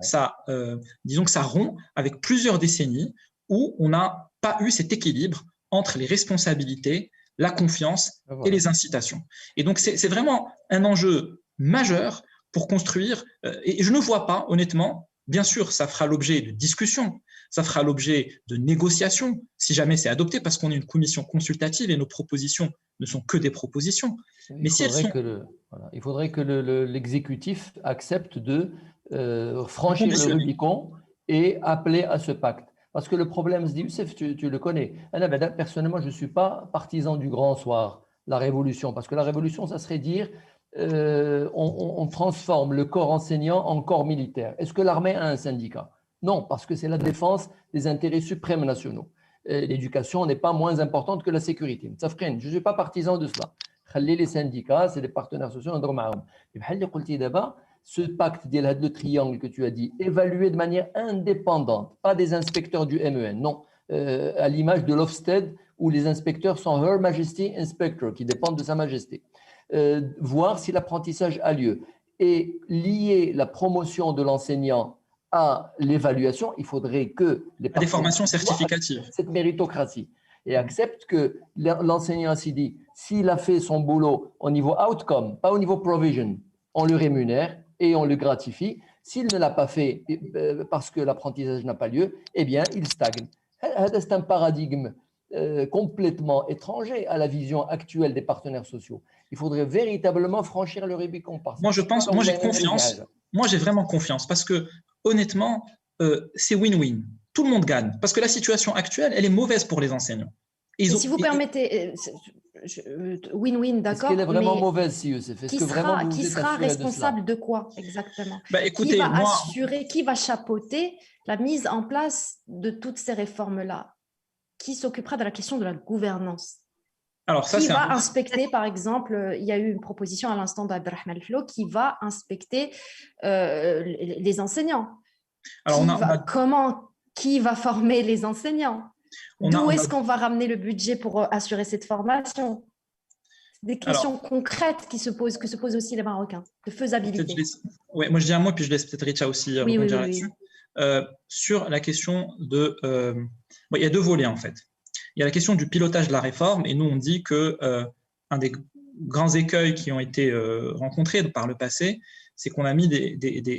disons que ça rompt avec plusieurs décennies où on n'a pas eu cet équilibre entre les responsabilités, la confiance et les incitations. Et donc, c'est vraiment un enjeu majeur pour construire, et je ne vois pas, honnêtement, bien sûr, ça fera l'objet de discussions, ça fera l'objet de négociations, si jamais c'est adopté, parce qu'on est une commission consultative et nos propositions ne sont que des propositions. Mais il faudrait que l'exécutif accepte de franchir le Rubicon et appeler à ce pacte. Parce que le problème, Youssef, tu le connais. Personnellement, je ne suis pas partisan du grand soir, la révolution. Parce que la révolution, ça serait dire on transforme le corps enseignant en corps militaire. Est-ce que l'armée a un syndicat? Non, parce que c'est la défense des intérêts suprêmes nationaux. L'éducation n'est pas moins importante que la sécurité. Je ne suis pas partisan de cela. Les syndicats, c'est des partenaires sociaux. Ce pacte, le triangle que tu as dit, évalué de manière indépendante, pas des inspecteurs du MEN, non, à l'image de l'Ofsted où les inspecteurs sont Her Majesty Inspector, qui dépendent de Sa Majesté. Voir si l'apprentissage a lieu et lier la promotion de l'enseignant à l'évaluation, il faudrait que les des formations certificatives, cette méritocratie, et acceptent que l'enseignant s'y dit, s'il a fait son boulot au niveau outcome, pas au niveau provision, on le rémunère et on le gratifie. S'il ne l'a pas fait parce que l'apprentissage n'a pas lieu, eh bien, il stagne. C'est un paradigme complètement étranger à la vision actuelle des partenaires sociaux. Il faudrait véritablement franchir le Rubicon. Moi, j'ai confiance. Moi, j'ai vraiment confiance parce que, honnêtement, c'est win-win. Tout le monde gagne parce que la situation actuelle, elle est mauvaise pour les enseignants. Si vous permettez, win-win, d'accord. Est-ce qu'elle est vraiment mauvaise, si Youssef? Qui sera responsable de quoi exactement? Écoutez, qui va chapeauter la mise en place de toutes ces réformes-là? Qui s'occupera de la question de la gouvernance? Alors, ça, qui va inspecter, par exemple, il y a eu une proposition à l'instant d'Abdelrahman Flo qui va inspecter les enseignants. Alors, qui va former les enseignants? D'où est-ce qu'on va ramener le budget pour assurer cette formation? Des questions concrètes que se posent aussi les Marocains, de faisabilité. Moi je dis un mot, puis je laisse peut-être Richa aussi rebondir là-dessus. Sur la question de... il y a deux volets en fait. Il y a la question du pilotage de la réforme, et nous on dit qu'un des grands écueils qui ont été rencontrés par le passé, c'est qu'on a mis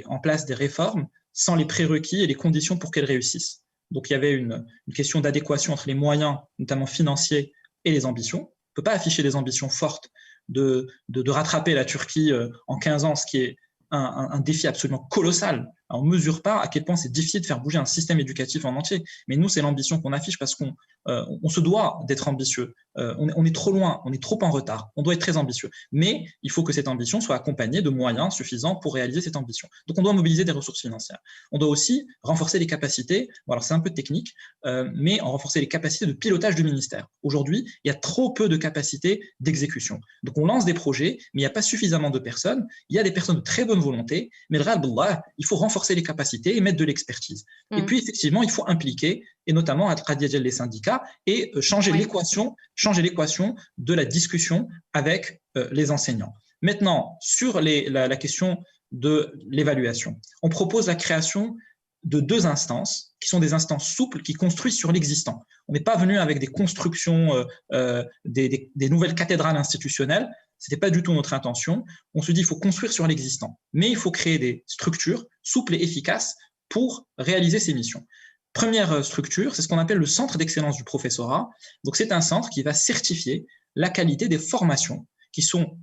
en place des réformes sans les prérequis et les conditions pour qu'elles réussissent. Donc, il y avait une question d'adéquation entre les moyens, notamment financiers, et les ambitions. On ne peut pas afficher des ambitions fortes de rattraper la Turquie en 15 ans, ce qui est un défi absolument colossal. On ne mesure pas à quel point c'est difficile de faire bouger un système éducatif en entier. Mais nous, c'est l'ambition qu'on affiche parce qu'on se doit d'être ambitieux. On est trop loin, on est trop en retard. On doit être très ambitieux. Mais il faut que cette ambition soit accompagnée de moyens suffisants pour réaliser cette ambition. Donc, on doit mobiliser des ressources financières. On doit aussi renforcer les capacités. Bon, alors, c'est un peu technique, mais renforcer les capacités de pilotage du ministère. Aujourd'hui, il y a trop peu de capacités d'exécution. Donc, on lance des projets, mais il n'y a pas suffisamment de personnes. Il y a des personnes de très bonne volonté, mais le Rallah, il faut renforcer les capacités et mettre de l'expertise. Et puis, effectivement, il faut impliquer, et notamment à Khadija les syndicats, et changer l'équation de la discussion avec les enseignants. Maintenant, sur la question de l'évaluation, on propose la création de 2 instances qui sont des instances souples qui construisent sur l'existant. On n'est pas venu avec des constructions, des nouvelles cathédrales institutionnelles. Ce n'était pas du tout notre intention. On se dit qu'il faut construire sur l'existant, mais il faut créer des structures souples et efficaces pour réaliser ces missions. Première structure, c'est ce qu'on appelle le centre d'excellence du professorat. Donc, c'est un centre qui va certifier la qualité des formations qui sont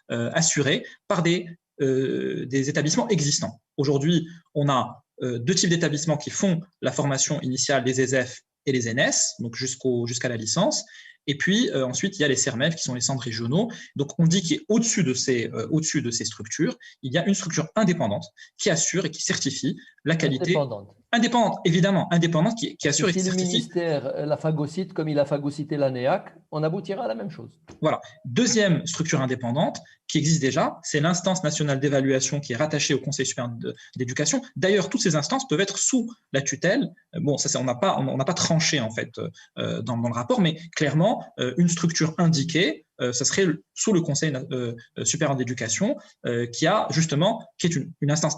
assurées par des établissements existants. Aujourd'hui, on a 2 types d'établissements qui font la formation initiale des ESEF et les NS, donc jusqu'à la licence. Et puis ensuite, il y a les CERMEF qui sont les centres régionaux. Donc, on dit qu'au-dessus de ces structures, il y a une structure indépendante qui assure et qui certifie la qualité. Indépendante, évidemment, indépendante qui assure et qui certifie. Si le ministère la phagocyte comme il a phagocyté la NEAC, on aboutira à la même chose. Voilà. Deuxième structure indépendante qui existe déjà, c'est l'instance nationale d'évaluation qui est rattachée au Conseil supérieur d'éducation. D'ailleurs, toutes ces instances peuvent être sous la tutelle. Bon, ça, on n'a pas tranché en fait dans le rapport, mais clairement, une structure indiquée, ça serait sous le Conseil supérieur d'éducation qui est une instance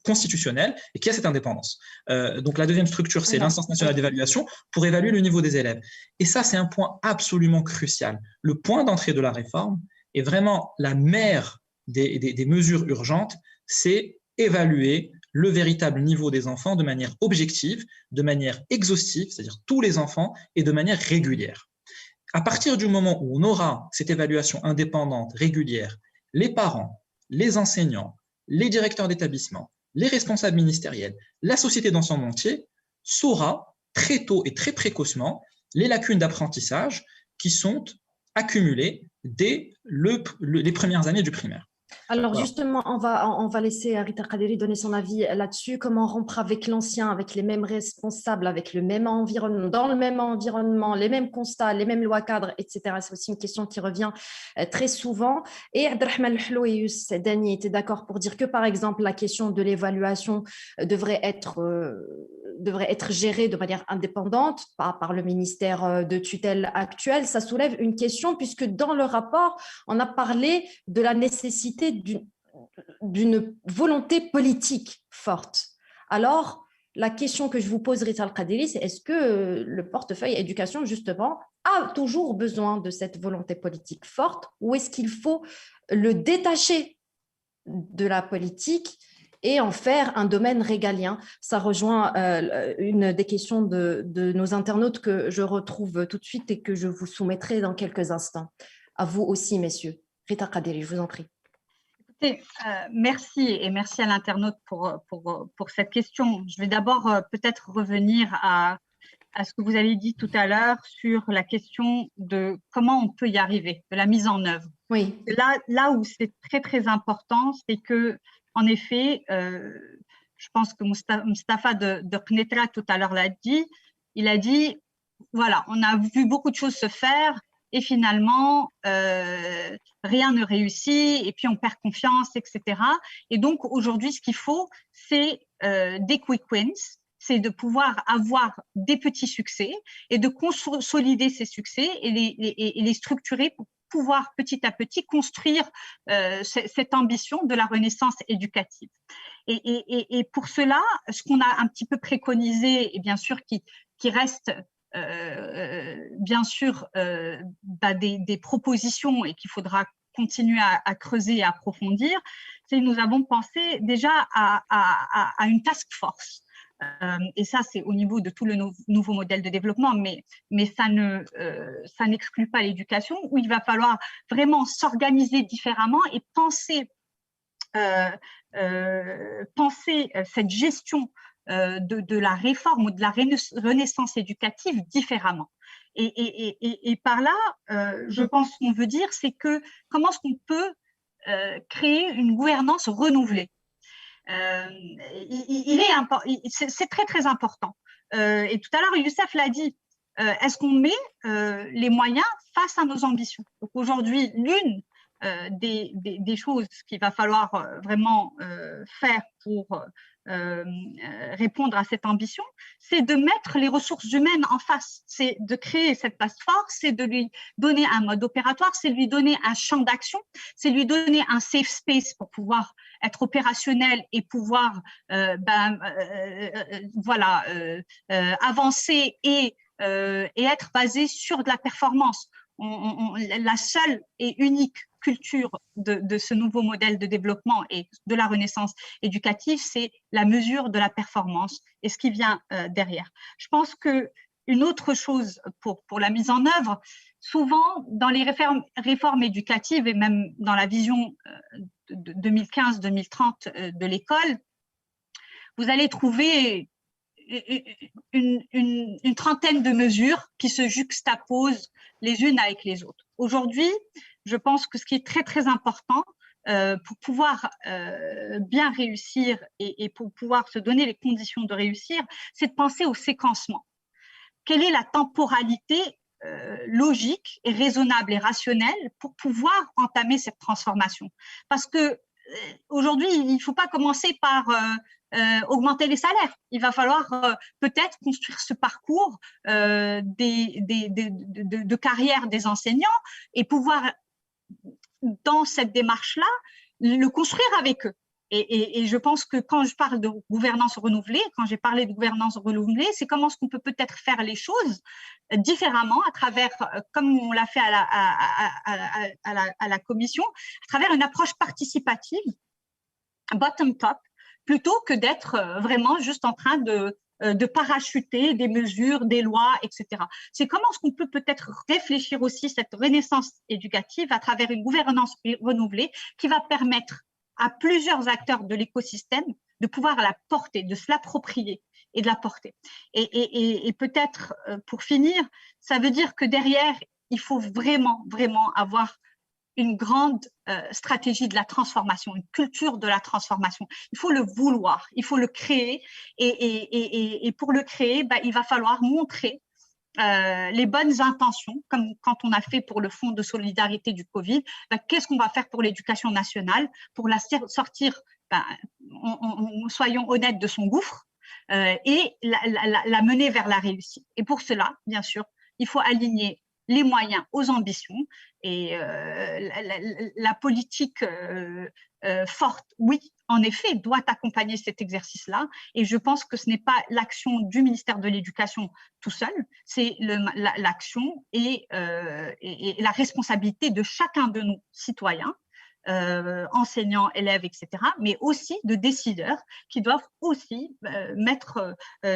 constitutionnelle et qui a cette indépendance. Donc, la deuxième structure, c'est l'instance nationale d'évaluation pour évaluer le niveau des élèves. Et ça, c'est un point absolument crucial. Le point d'entrée de la réforme est vraiment la mère des mesures urgentes, c'est évaluer le véritable niveau des enfants de manière objective, de manière exhaustive, c'est-à-dire tous les enfants, et de manière régulière. À partir du moment où on aura cette évaluation indépendante, régulière, les parents, les enseignants, les directeurs d'établissement, les responsables ministériels, la société dans son entier saura très tôt et très précocement les lacunes d'apprentissage qui sont accumulées dès les premières années du primaire. Alors voilà. Justement, on va laisser Rita Kaderi donner son avis là-dessus. Comment rompre avec l'ancien, avec les mêmes responsables, avec le même environnement, dans le même environnement, les mêmes constats, les mêmes lois cadres, etc. C'est aussi une question qui revient très souvent. Et Abdelrahman Flo et Youssef Dani étaient d'accord pour dire que, par exemple, la question de l'évaluation devrait être gérée de manière indépendante par le ministère de tutelle actuel. Ça soulève une question puisque dans le rapport, on a parlé de la nécessité d'une volonté politique forte. Alors, la question que je vous pose, Rita Al-Qadiri, c'est est-ce que le portefeuille éducation, justement, a toujours besoin de cette volonté politique forte ou est-ce qu'il faut le détacher de la politique et en faire un domaine régalien? Ça rejoint une des questions de nos internautes que je retrouve tout de suite et que je vous soumettrai dans quelques instants. À vous aussi, messieurs. Rita Qadiri, je vous en prie. Merci et merci à l'internaute pour cette question. Je vais d'abord peut-être revenir à ce que vous avez dit tout à l'heure sur la question de comment on peut y arriver, de la mise en œuvre. Oui. Là où c'est très, très important, c'est que, en effet, je pense que Mustapha de Knetra tout à l'heure l'a dit, il a dit, voilà, on a vu beaucoup de choses se faire et finalement, rien ne réussit et puis on perd confiance, etc. Et donc, aujourd'hui, ce qu'il faut, c'est des quick wins, c'est de pouvoir avoir des petits succès et de consolider ces succès et les structurer pour pouvoir petit à petit construire cette ambition de la renaissance éducative. Et pour cela, ce qu'on a un petit peu préconisé, et bien sûr qui reste bien sûr des propositions et qu'il faudra continuer à creuser et à approfondir, c'est que nous avons pensé déjà à une task force. Et ça, c'est au niveau de tout le nouveau modèle de développement, mais ça n'exclut pas l'éducation, où il va falloir vraiment s'organiser différemment et penser cette gestion de la réforme ou de la renaissance éducative différemment. Et par là, je pense qu'on veut dire, c'est que comment est-ce qu'on peut créer une gouvernance renouvelée. C'est très, très important. Et tout à l'heure, Youssef l'a dit, est-ce qu'on met les moyens face à nos ambitions? Donc aujourd'hui, l'une des choses qu'il va falloir vraiment faire pour répondre à cette ambition, c'est de mettre les ressources humaines en face, c'est de créer cette task force, c'est de lui donner un mode opératoire, c'est de lui donner un champ d'action, c'est lui donner un safe space pour pouvoir être opérationnel et pouvoir avancer et être basé sur de la performance. La seule et unique culture de ce nouveau modèle de développement et de la renaissance éducative, c'est la mesure de la performance et ce qui vient derrière. Je pense qu'une autre chose pour la mise en œuvre, souvent dans les réformes éducatives et même dans la vision de 2015-2030 de l'école, vous allez trouver une trentaine de mesures qui se juxtaposent les unes avec les autres. Aujourd'hui, je pense que ce qui est très, très important pour pouvoir bien réussir et pour pouvoir se donner les conditions de réussir, c'est de penser au séquencement. Quelle est la temporalité logique et raisonnable et rationnelle pour pouvoir entamer cette transformation? Parce que aujourd'hui, il ne faut pas commencer par augmenter les salaires. Il va falloir peut-être construire ce parcours de carrière des enseignants et pouvoir, dans cette démarche-là, le construire avec eux. Et je pense que quand je parle de gouvernance renouvelée, quand j'ai parlé de gouvernance renouvelée, c'est comment est-ce qu'on peut peut-être faire les choses différemment à travers, comme on l'a fait à la commission, à travers une approche participative, bottom-top, plutôt que d'être vraiment juste en train de parachuter des mesures, des lois, etc. C'est comment est-ce qu'on peut peut-être réfléchir aussi cette renaissance éducative à travers une gouvernance renouvelée qui va permettre à plusieurs acteurs de l'écosystème de pouvoir la porter, de se l'approprier et de la porter. Et peut-être, pour finir, ça veut dire que derrière, il faut vraiment, vraiment avoir une grande stratégie de la transformation, une culture de la transformation. Il faut le vouloir, il faut le créer et pour le créer, il va falloir montrer les bonnes intentions, comme quand on a fait pour le Fonds de solidarité du Covid, qu'est-ce qu'on va faire pour l'éducation nationale, pour la sortir, soyons honnêtes, de son gouffre et la mener vers la réussite. Et pour cela, bien sûr, il faut aligner les moyens aux ambitions. Et la politique forte, oui, en effet, doit accompagner cet exercice-là. Et je pense que ce n'est pas l'action du ministère de l'Éducation tout seul, c'est l'action et la responsabilité de chacun de nos citoyens, enseignants, élèves, etc., mais aussi de décideurs qui doivent aussi mettre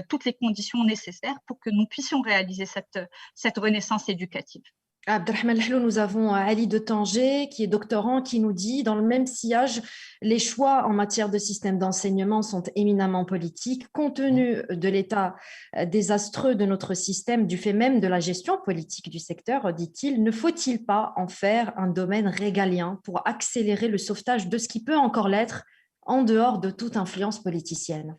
toutes les conditions nécessaires pour que nous puissions réaliser cette renaissance éducative. Abdelrahman Lahlou, nous avons Ali de Tanger, qui est doctorant, qui nous dit, dans le même sillage, les choix en matière de système d'enseignement sont éminemment politiques. Compte tenu de l'état désastreux de notre système, du fait même de la gestion politique du secteur, dit-il, ne faut-il pas en faire un domaine régalien pour accélérer le sauvetage de ce qui peut encore l'être en dehors de toute influence politicienne?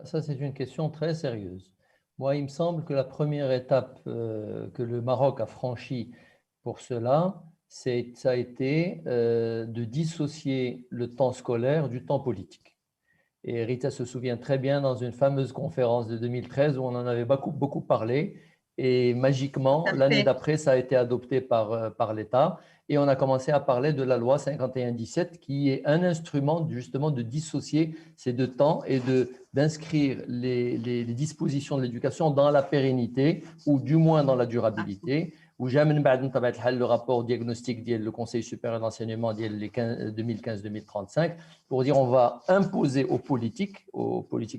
Ça, c'est une question très sérieuse. Moi, il me semble que la première étape que le Maroc a franchie pour cela, ça a été de dissocier le temps scolaire du temps politique. Et Rita se souvient très bien dans une fameuse conférence de 2013 où on en avait beaucoup parlé. Et magiquement, l'année d'après, ça a été adopté par l'État. Et on a commencé à parler de la loi 51-17 qui est un instrument justement de dissocier ces deux temps et d'inscrire les dispositions de l'éducation dans la pérennité ou du moins dans la durabilité. Où jamais le rapport diagnostic le Conseil supérieur d'enseignement 2015-2035 pour dire on va imposer aux politiques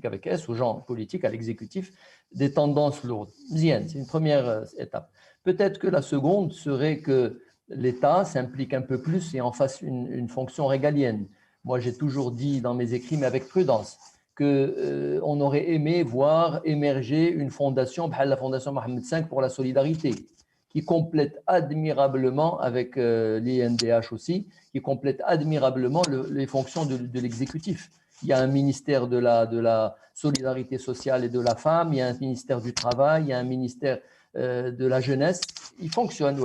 avec S, aux gens politiques, à l'exécutif, des tendances lourdes. C'est une première étape. Peut-être que la seconde serait que l'État s'implique un peu plus et en fasse une fonction régalienne. Moi, j'ai toujours dit dans mes écrits, mais avec prudence, qu'on aurait aimé voir émerger une fondation, la Fondation Mohamed V pour la solidarité, qui complète admirablement, avec l'INDH aussi, qui complète admirablement les fonctions de l'exécutif. Il y a un ministère de la solidarité sociale et de la femme, il y a un ministère du travail, il y a un ministère de la jeunesse. Il fonctionne,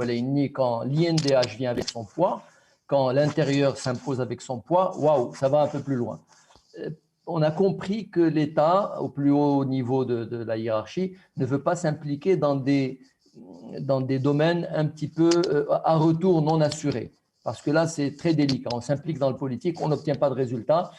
quand l'INDH vient avec son poids, quand l'intérieur s'impose avec son poids, waouh, ça va un peu plus loin. On a compris que l'État, au plus haut niveau de la hiérarchie, ne veut pas s'impliquer dans des domaines un petit peu à retour non assurés. Parce que là, c'est très délicat. On s'implique dans le politique, on n'obtient pas de résultats.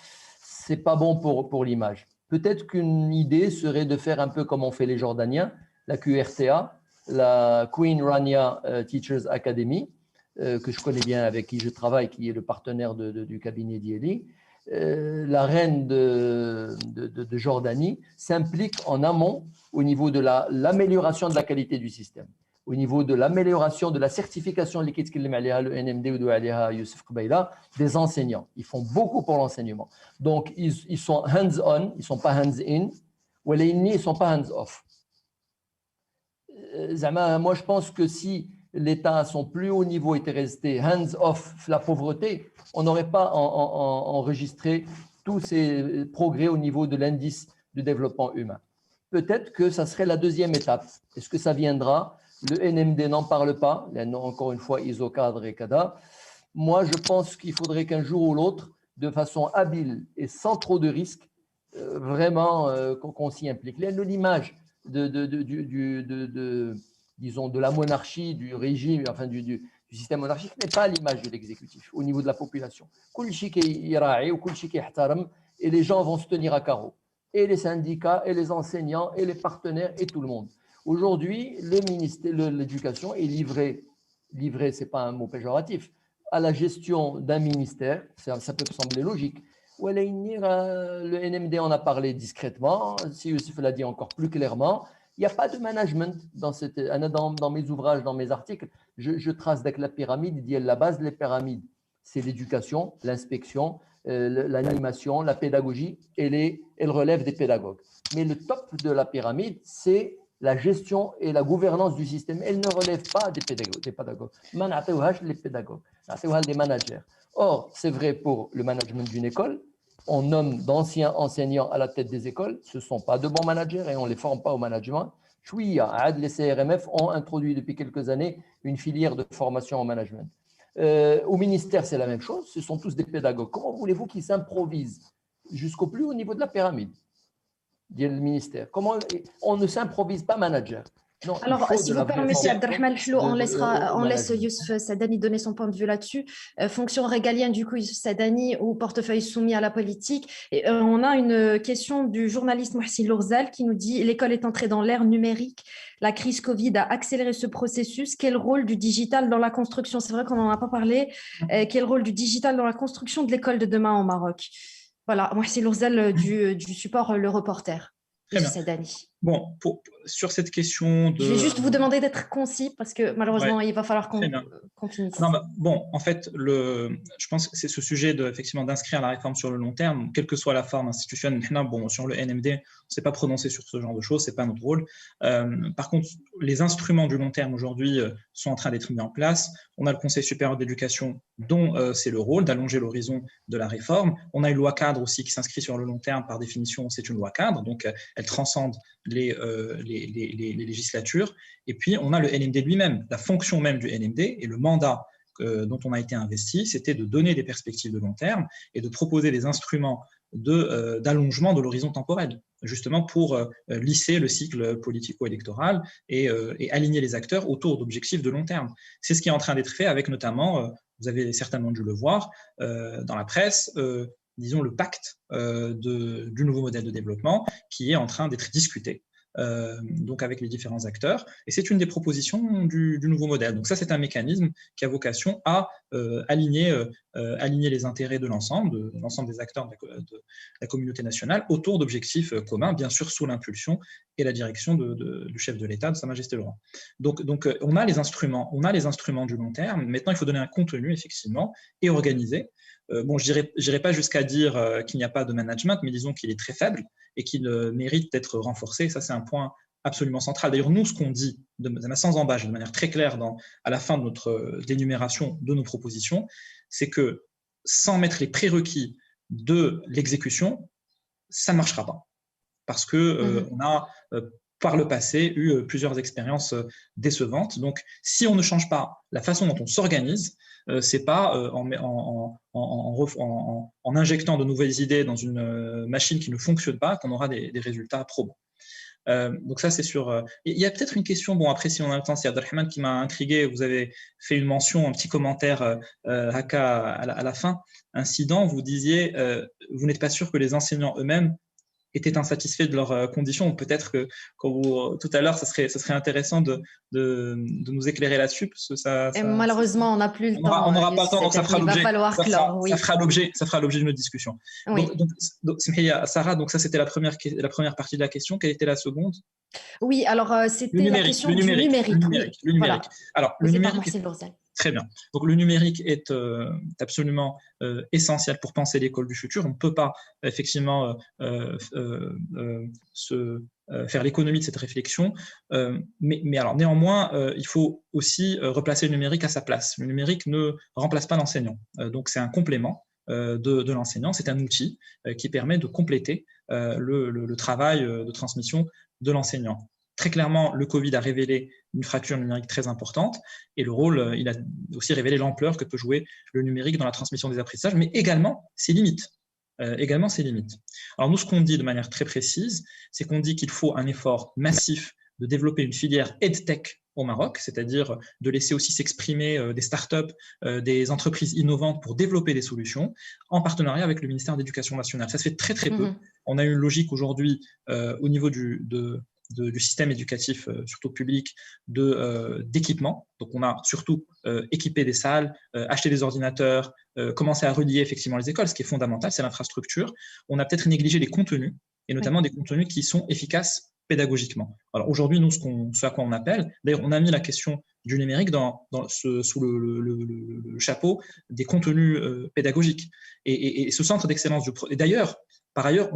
Ce n'est pas bon pour l'image. Peut-être qu'une idée serait de faire un peu comme ont fait les Jordaniens, la QRTA, la Queen Rania Teachers Academy, que je connais bien, avec qui je travaille, qui est le partenaire du cabinet d'Ieli. La reine de Jordanie s'implique en amont au niveau de l'amélioration de la qualité du système, au niveau de l'amélioration de la certification le NMD ou Youssef Kbaila, des enseignants. Ils font beaucoup pour l'enseignement. Donc, ils sont hands-on, ils ne sont pas hands-in, ou ils ne sont pas hands-off. Moi, je pense que si l'État à son plus haut niveau était resté hands-off la pauvreté, on n'aurait pas enregistré tous ces progrès au niveau de l'indice de développement humain. Peut-être que ça serait la deuxième étape. Est-ce que ça viendra? Le NMD n'en parle pas. Encore une fois, ISO-cadre et CADA. Moi, je pense qu'il faudrait qu'un jour ou l'autre, de façon habile et sans trop de risques, vraiment qu'on s'y implique. L'image disons, de la monarchie, du régime, enfin du système monarchique n'est pas l'image de l'exécutif au niveau de la population. Et les gens vont se tenir à carreau. Et les syndicats, et les enseignants, et les partenaires, et tout le monde. Aujourd'hui, le ministère de l'Éducation est livré, ce n'est pas un mot péjoratif, à la gestion d'un ministère. Ça peut sembler logique. Le NMD en a parlé discrètement, si Youssef l'a dit encore plus clairement. Il n'y a pas de management dans mes ouvrages, dans mes articles. Je trace avec la pyramide, il dit la base des pyramides, c'est l'éducation, l'inspection, l'animation, la pédagogie et le relève des pédagogues. Mais le top de la pyramide, c'est la gestion et la gouvernance du système. Elle ne relève pas des pédagogues. Les pédagogues, des managers. Or, c'est vrai pour le management d'une école. On nomme d'anciens enseignants à la tête des écoles. Ce ne sont pas de bons managers et on ne les forme pas au management. Les CRMF ont introduit depuis quelques années une filière de formation au management. Au ministère, c'est la même chose. Ce sont tous des pédagogues. Comment voulez-vous qu'ils s'improvisent jusqu'au plus haut niveau de la pyramide? Dit le ministère. On ne s'improvise pas manager. Non, Alors, si vous permettez, Abdelrahman Hlou, on laisse Youssef Sadani donner son point de vue là-dessus. Fonction régalienne, du coup, Youssef Sadani, ou portefeuille soumis à la politique. Et, on a une question du journaliste Mohsin Lourzal qui nous dit « L'école est entrée dans l'ère numérique. La crise Covid a accéléré ce processus. Quel rôle du digital dans la construction ?» C'est vrai qu'on n'en a pas parlé. Quel rôle du digital dans la construction de l'école de demain au Maroc? Voilà, Mohsin Lourzal du support Le Reporter. Youssef Sadani. Bon, sur cette question de… Je vais juste vous demander d'être concis parce que malheureusement, il va falloir qu'on finisse. Non, bon, en fait, je pense que c'est ce sujet effectivement d'inscrire la réforme sur le long terme, quelle que soit la forme institutionnelle. Bon, sur le NMD, on ne s'est pas prononcé sur ce genre de choses, ce n'est pas notre rôle. Par contre, les instruments du long terme aujourd'hui sont en train d'être mis en place. On a le Conseil supérieur d'éducation dont c'est le rôle d'allonger l'horizon de la réforme. On a une loi cadre aussi qui s'inscrit sur le long terme. Par définition, c'est une loi cadre, donc elle transcende les législatures. Et puis, on a le NMD lui-même. La fonction même du NMD et le mandat dont on a été investi, c'était de donner des perspectives de long terme et de proposer des instruments d'allongement de l'horizon temporel, justement pour lisser le cycle politico-électoral et aligner les acteurs autour d'objectifs de long terme. C'est ce qui est en train d'être fait avec notamment, vous avez certainement dû le voir dans la presse, disons le pacte du nouveau modèle de développement qui est en train d'être discuté. Donc avec les différents acteurs, et c'est une des propositions du nouveau modèle. Donc ça, c'est un mécanisme qui a vocation à aligner les intérêts de l'ensemble des acteurs de la communauté nationale autour d'objectifs communs, bien sûr sous l'impulsion et la direction du chef de l'État, de Sa Majesté le Roi. Donc on a les instruments du long terme. Maintenant, il faut donner un contenu effectivement et organiser. Bon, je n'irai pas jusqu'à dire qu'il n'y a pas de management, mais disons qu'il est très faible et qu'il mérite d'être renforcé. Ça, c'est un point absolument central. D'ailleurs, nous, ce qu'on dit sans embâche, de manière très claire à la fin de notre d'énumération de nos propositions, c'est que sans mettre les prérequis de l'exécution, ça ne marchera pas. Parce qu'on a, par le passé, eu plusieurs expériences décevantes. Donc, si on ne change pas la façon dont on s'organise, c'est pas en injectant de nouvelles idées dans une machine qui ne fonctionne pas qu'on aura des résultats probants. Donc ça, c'est sûr. Il y a peut-être une question, bon après si on a le temps, c'est Abdelrahman qui m'a intrigué, vous avez fait une mention, un petit commentaire Haka à la fin, incident, vous disiez, vous n'êtes pas sûr que les enseignants eux-mêmes étaient insatisfaits de leurs conditions. Peut-être que tout à l'heure, ça serait intéressant de nous éclairer là-dessus. Parce que malheureusement, on n'a plus le temps. On n'aura pas le temps, donc ça fera l'objet d'une autre discussion. Oui. Donc, Sarah, donc ça c'était la première partie de la question. Quelle était la seconde? Oui, alors c'était la question du numérique. Le numérique. Voilà. Alors, le numérique. Très bien. Donc, le numérique est absolument essentiel pour penser l'école du futur. On ne peut pas effectivement faire l'économie de cette réflexion. Mais alors, néanmoins, il faut aussi replacer le numérique à sa place. Le numérique ne remplace pas l'enseignant. Donc, c'est un complément de l'enseignant. C'est un outil qui permet de compléter le travail de transmission de l'enseignant. Très clairement, le Covid a révélé une fracture numérique très importante et le rôle, il a aussi révélé l'ampleur que peut jouer le numérique dans la transmission des apprentissages, mais également ses limites. Alors nous, ce qu'on dit de manière très précise, c'est qu'on dit qu'il faut un effort massif de développer une filière EdTech au Maroc, c'est-à-dire de laisser aussi s'exprimer des startups, des entreprises innovantes pour développer des solutions en partenariat avec le ministère de l'Éducation nationale. Ça se fait très très peu. On a une logique aujourd'hui au niveau du système éducatif, surtout public, d'équipement. Donc, on a surtout équipé des salles, acheté des ordinateurs, commencé à relier effectivement les écoles. Ce qui est fondamental, c'est l'infrastructure. On a peut-être négligé les contenus, et notamment des contenus qui sont efficaces pédagogiquement. Alors, aujourd'hui, nous, ce à quoi on appelle, d'ailleurs, on a mis la question du numérique sous le chapeau des contenus pédagogiques. Et ce centre d'excellence et d'ailleurs, par ailleurs,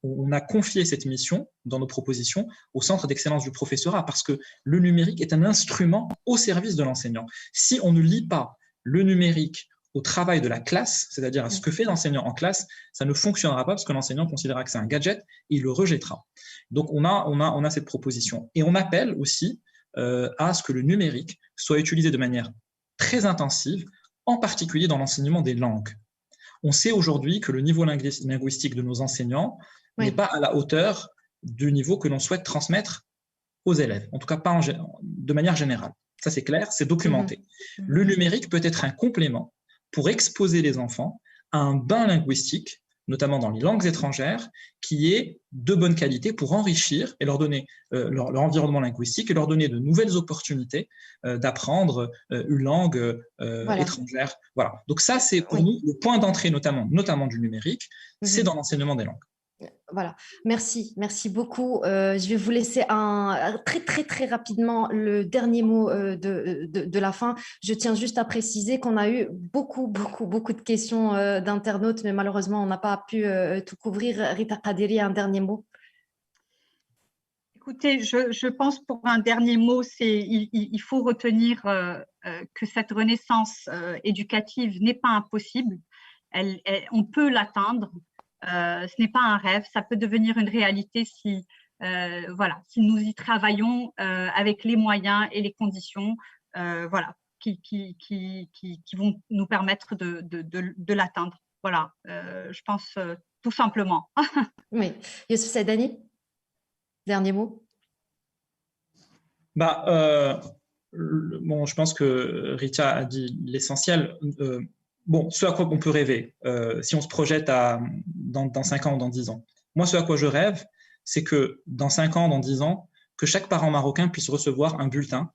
on a confié cette mission dans nos propositions au Centre d'excellence du professorat parce que le numérique est un instrument au service de l'enseignant. Si on ne lie pas le numérique au travail de la classe, c'est-à-dire à ce que fait l'enseignant en classe, ça ne fonctionnera pas parce que l'enseignant considérera que c'est un gadget et il le rejettera. Donc, on a cette proposition. Et on appelle aussi à ce que le numérique soit utilisé de manière très intensive, en particulier dans l'enseignement des langues. On sait aujourd'hui que le niveau linguistique de nos enseignants n'est pas à la hauteur du niveau que l'on souhaite transmettre aux élèves, en tout cas pas de manière générale. Ça, c'est clair, c'est documenté. Le numérique peut être un complément pour exposer les enfants à un bain linguistique, notamment dans les langues étrangères, qui est de bonne qualité pour enrichir et leur donner leur environnement linguistique et leur donner de nouvelles opportunités d'apprendre une langue étrangère. Voilà. Donc ça, c'est pour nous le point d'entrée notamment du numérique, c'est dans l'enseignement des langues. Voilà, merci beaucoup. Je vais vous laisser très rapidement le dernier mot de la fin. Je tiens juste à préciser qu'on a eu beaucoup de questions d'internautes, mais malheureusement, on n'a pas pu tout couvrir. Rita Qaderi, un dernier mot. Écoutez, je pense pour un dernier mot, il faut retenir que cette renaissance éducative n'est pas impossible. On peut l'atteindre. Ce n'est pas un rêve, ça peut devenir une réalité si nous y travaillons avec les moyens et les conditions qui vont nous permettre de l'atteindre. Voilà, je pense tout simplement. Oui, Yousef Saidani, dernier mot. Je pense que Rita a dit l'essentiel. Ce à quoi on peut rêver, si on se projette dans 5 ans ou dans 10 ans. Moi, ce à quoi je rêve, c'est que dans 5 ans, dans 10 ans, que chaque parent marocain puisse recevoir un bulletin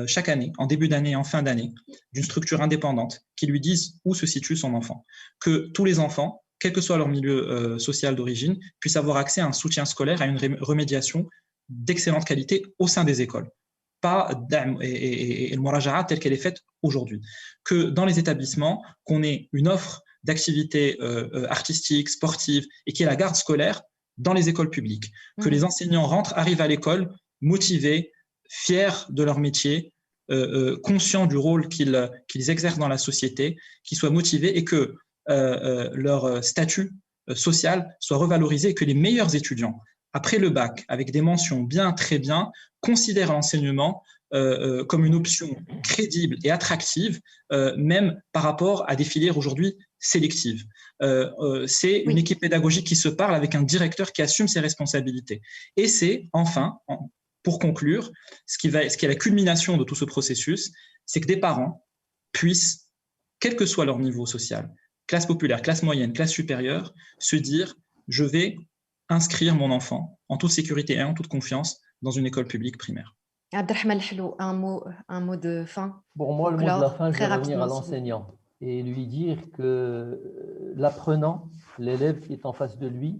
chaque année, en début d'année et en fin d'année, d'une structure indépendante qui lui dise où se situe son enfant. Que tous les enfants, quel que soit leur milieu social d'origine, puissent avoir accès à un soutien scolaire, à une remédiation d'excellente qualité au sein des écoles. Pas et le muraja'a telle qu'elle est faite aujourd'hui. Que dans les établissements, qu'on ait une offre d'activités artistiques, sportives et qu'il y ait la garde scolaire dans les écoles publiques. Que les enseignants arrivent à l'école motivés, fiers de leur métier, conscients du rôle qu'ils exercent dans la société, qu'ils soient motivés et que leur statut social soit revalorisé et que les meilleurs étudiants, après le bac, avec des mentions bien, très bien, considèrent l'enseignement comme une option crédible et attractive, même par rapport à des filières aujourd'hui sélectives. C'est une équipe pédagogique qui se parle avec un directeur qui assume ses responsabilités. Et c'est, enfin, pour conclure, ce qui est la culmination de tout ce processus, c'est que des parents puissent, quel que soit leur niveau social, classe populaire, classe moyenne, classe supérieure, se dire « je vais inscrire mon enfant en toute sécurité et en toute confiance dans une école publique primaire. » Abdelrahman Hello, un mot de fin. Pour moi, le mot de la fin, je vais revenir à l'enseignant et lui dire que l'apprenant, l'élève qui est en face de lui,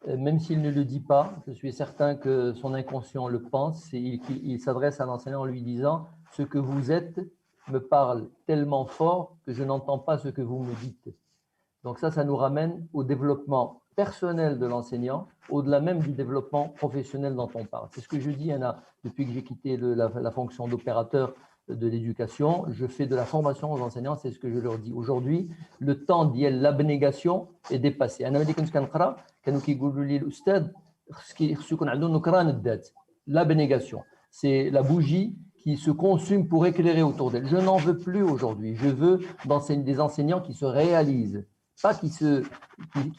même s'il ne le dit pas, je suis certain que son inconscient le pense, et il s'adresse à l'enseignant en lui disant « ce que vous êtes me parle tellement fort que je n'entends pas ce que vous me dites ». Donc ça nous ramène au développement personnel de l'enseignant, au-delà même du développement professionnel dont on parle. C'est ce que je dis, Anna, depuis que j'ai quitté la fonction d'opérateur de l'éducation, je fais de la formation aux enseignants, c'est ce que je leur dis. Aujourd'hui, le temps d'y l'abnégation est dépassé. L'abnégation, c'est la bougie qui se consume pour éclairer autour d'elle. Je n'en veux plus aujourd'hui. Je veux des enseignants qui se réalisent, pas qui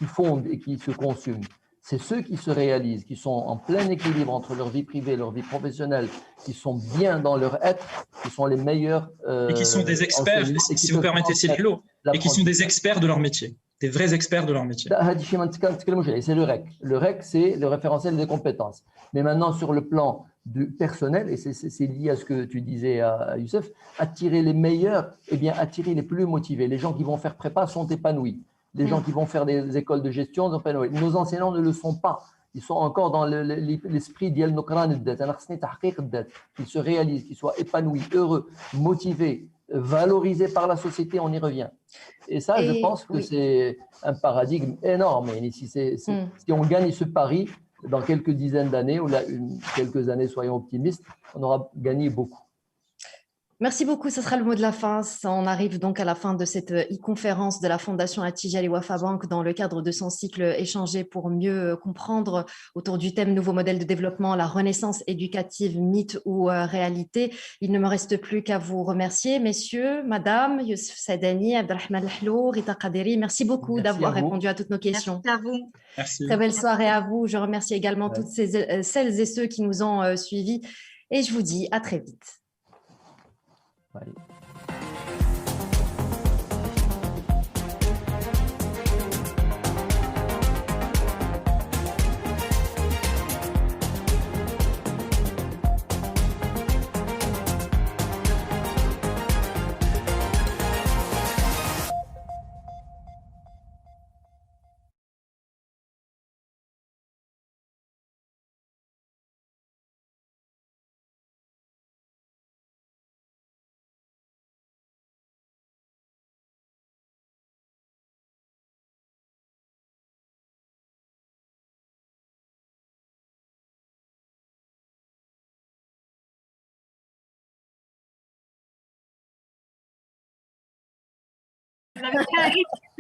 fondent et qui se consument. C'est ceux qui se réalisent, qui sont en plein équilibre entre leur vie privée et leur vie professionnelle, qui sont bien dans leur être, qui sont les meilleurs. Et qui sont des experts, si vous permettez, Cyrilo, et qui sont des experts de leur métier, des vrais experts de leur métier. C'est le REC. Le REC, c'est le référentiel des compétences. Mais maintenant, sur le plan du personnel, et c'est lié à ce que tu disais à Youssef, attirer les meilleurs, attirer les plus motivés. Les gens qui vont faire prépa sont épanouis. Les gens qui vont faire des écoles de gestion sont épanouis. Nos enseignants ne le sont pas. Ils sont encore dans l'esprit d'Yel Nokran, qu'ils se réalisent, qu'ils soient épanouis, heureux, motivés, valorisés par la société, on y revient. Et ça, je pense que c'est un paradigme énorme. Et si on gagne ce pari, dans quelques dizaines d'années, ou quelques années, soyons optimistes, on aura gagné beaucoup. Merci beaucoup, ce sera le mot de la fin. On arrive donc à la fin de cette e-conférence de la Fondation Attijari Wafa Bank dans le cadre de son cycle échangé pour mieux comprendre autour du thème nouveau modèle de développement, la renaissance éducative, mythe ou réalité. Il ne me reste plus qu'à vous remercier, messieurs, madame, Youssef Sadani, Abdelrahman Lahlou, Rita Qaderi. Merci beaucoup d'avoir répondu à toutes nos questions. Merci à vous. Merci. Très belle soirée à vous. Je remercie également toutes celles et ceux qui nous ont suivis et je vous dis à très vite. Bye. Vous avez fait un rythme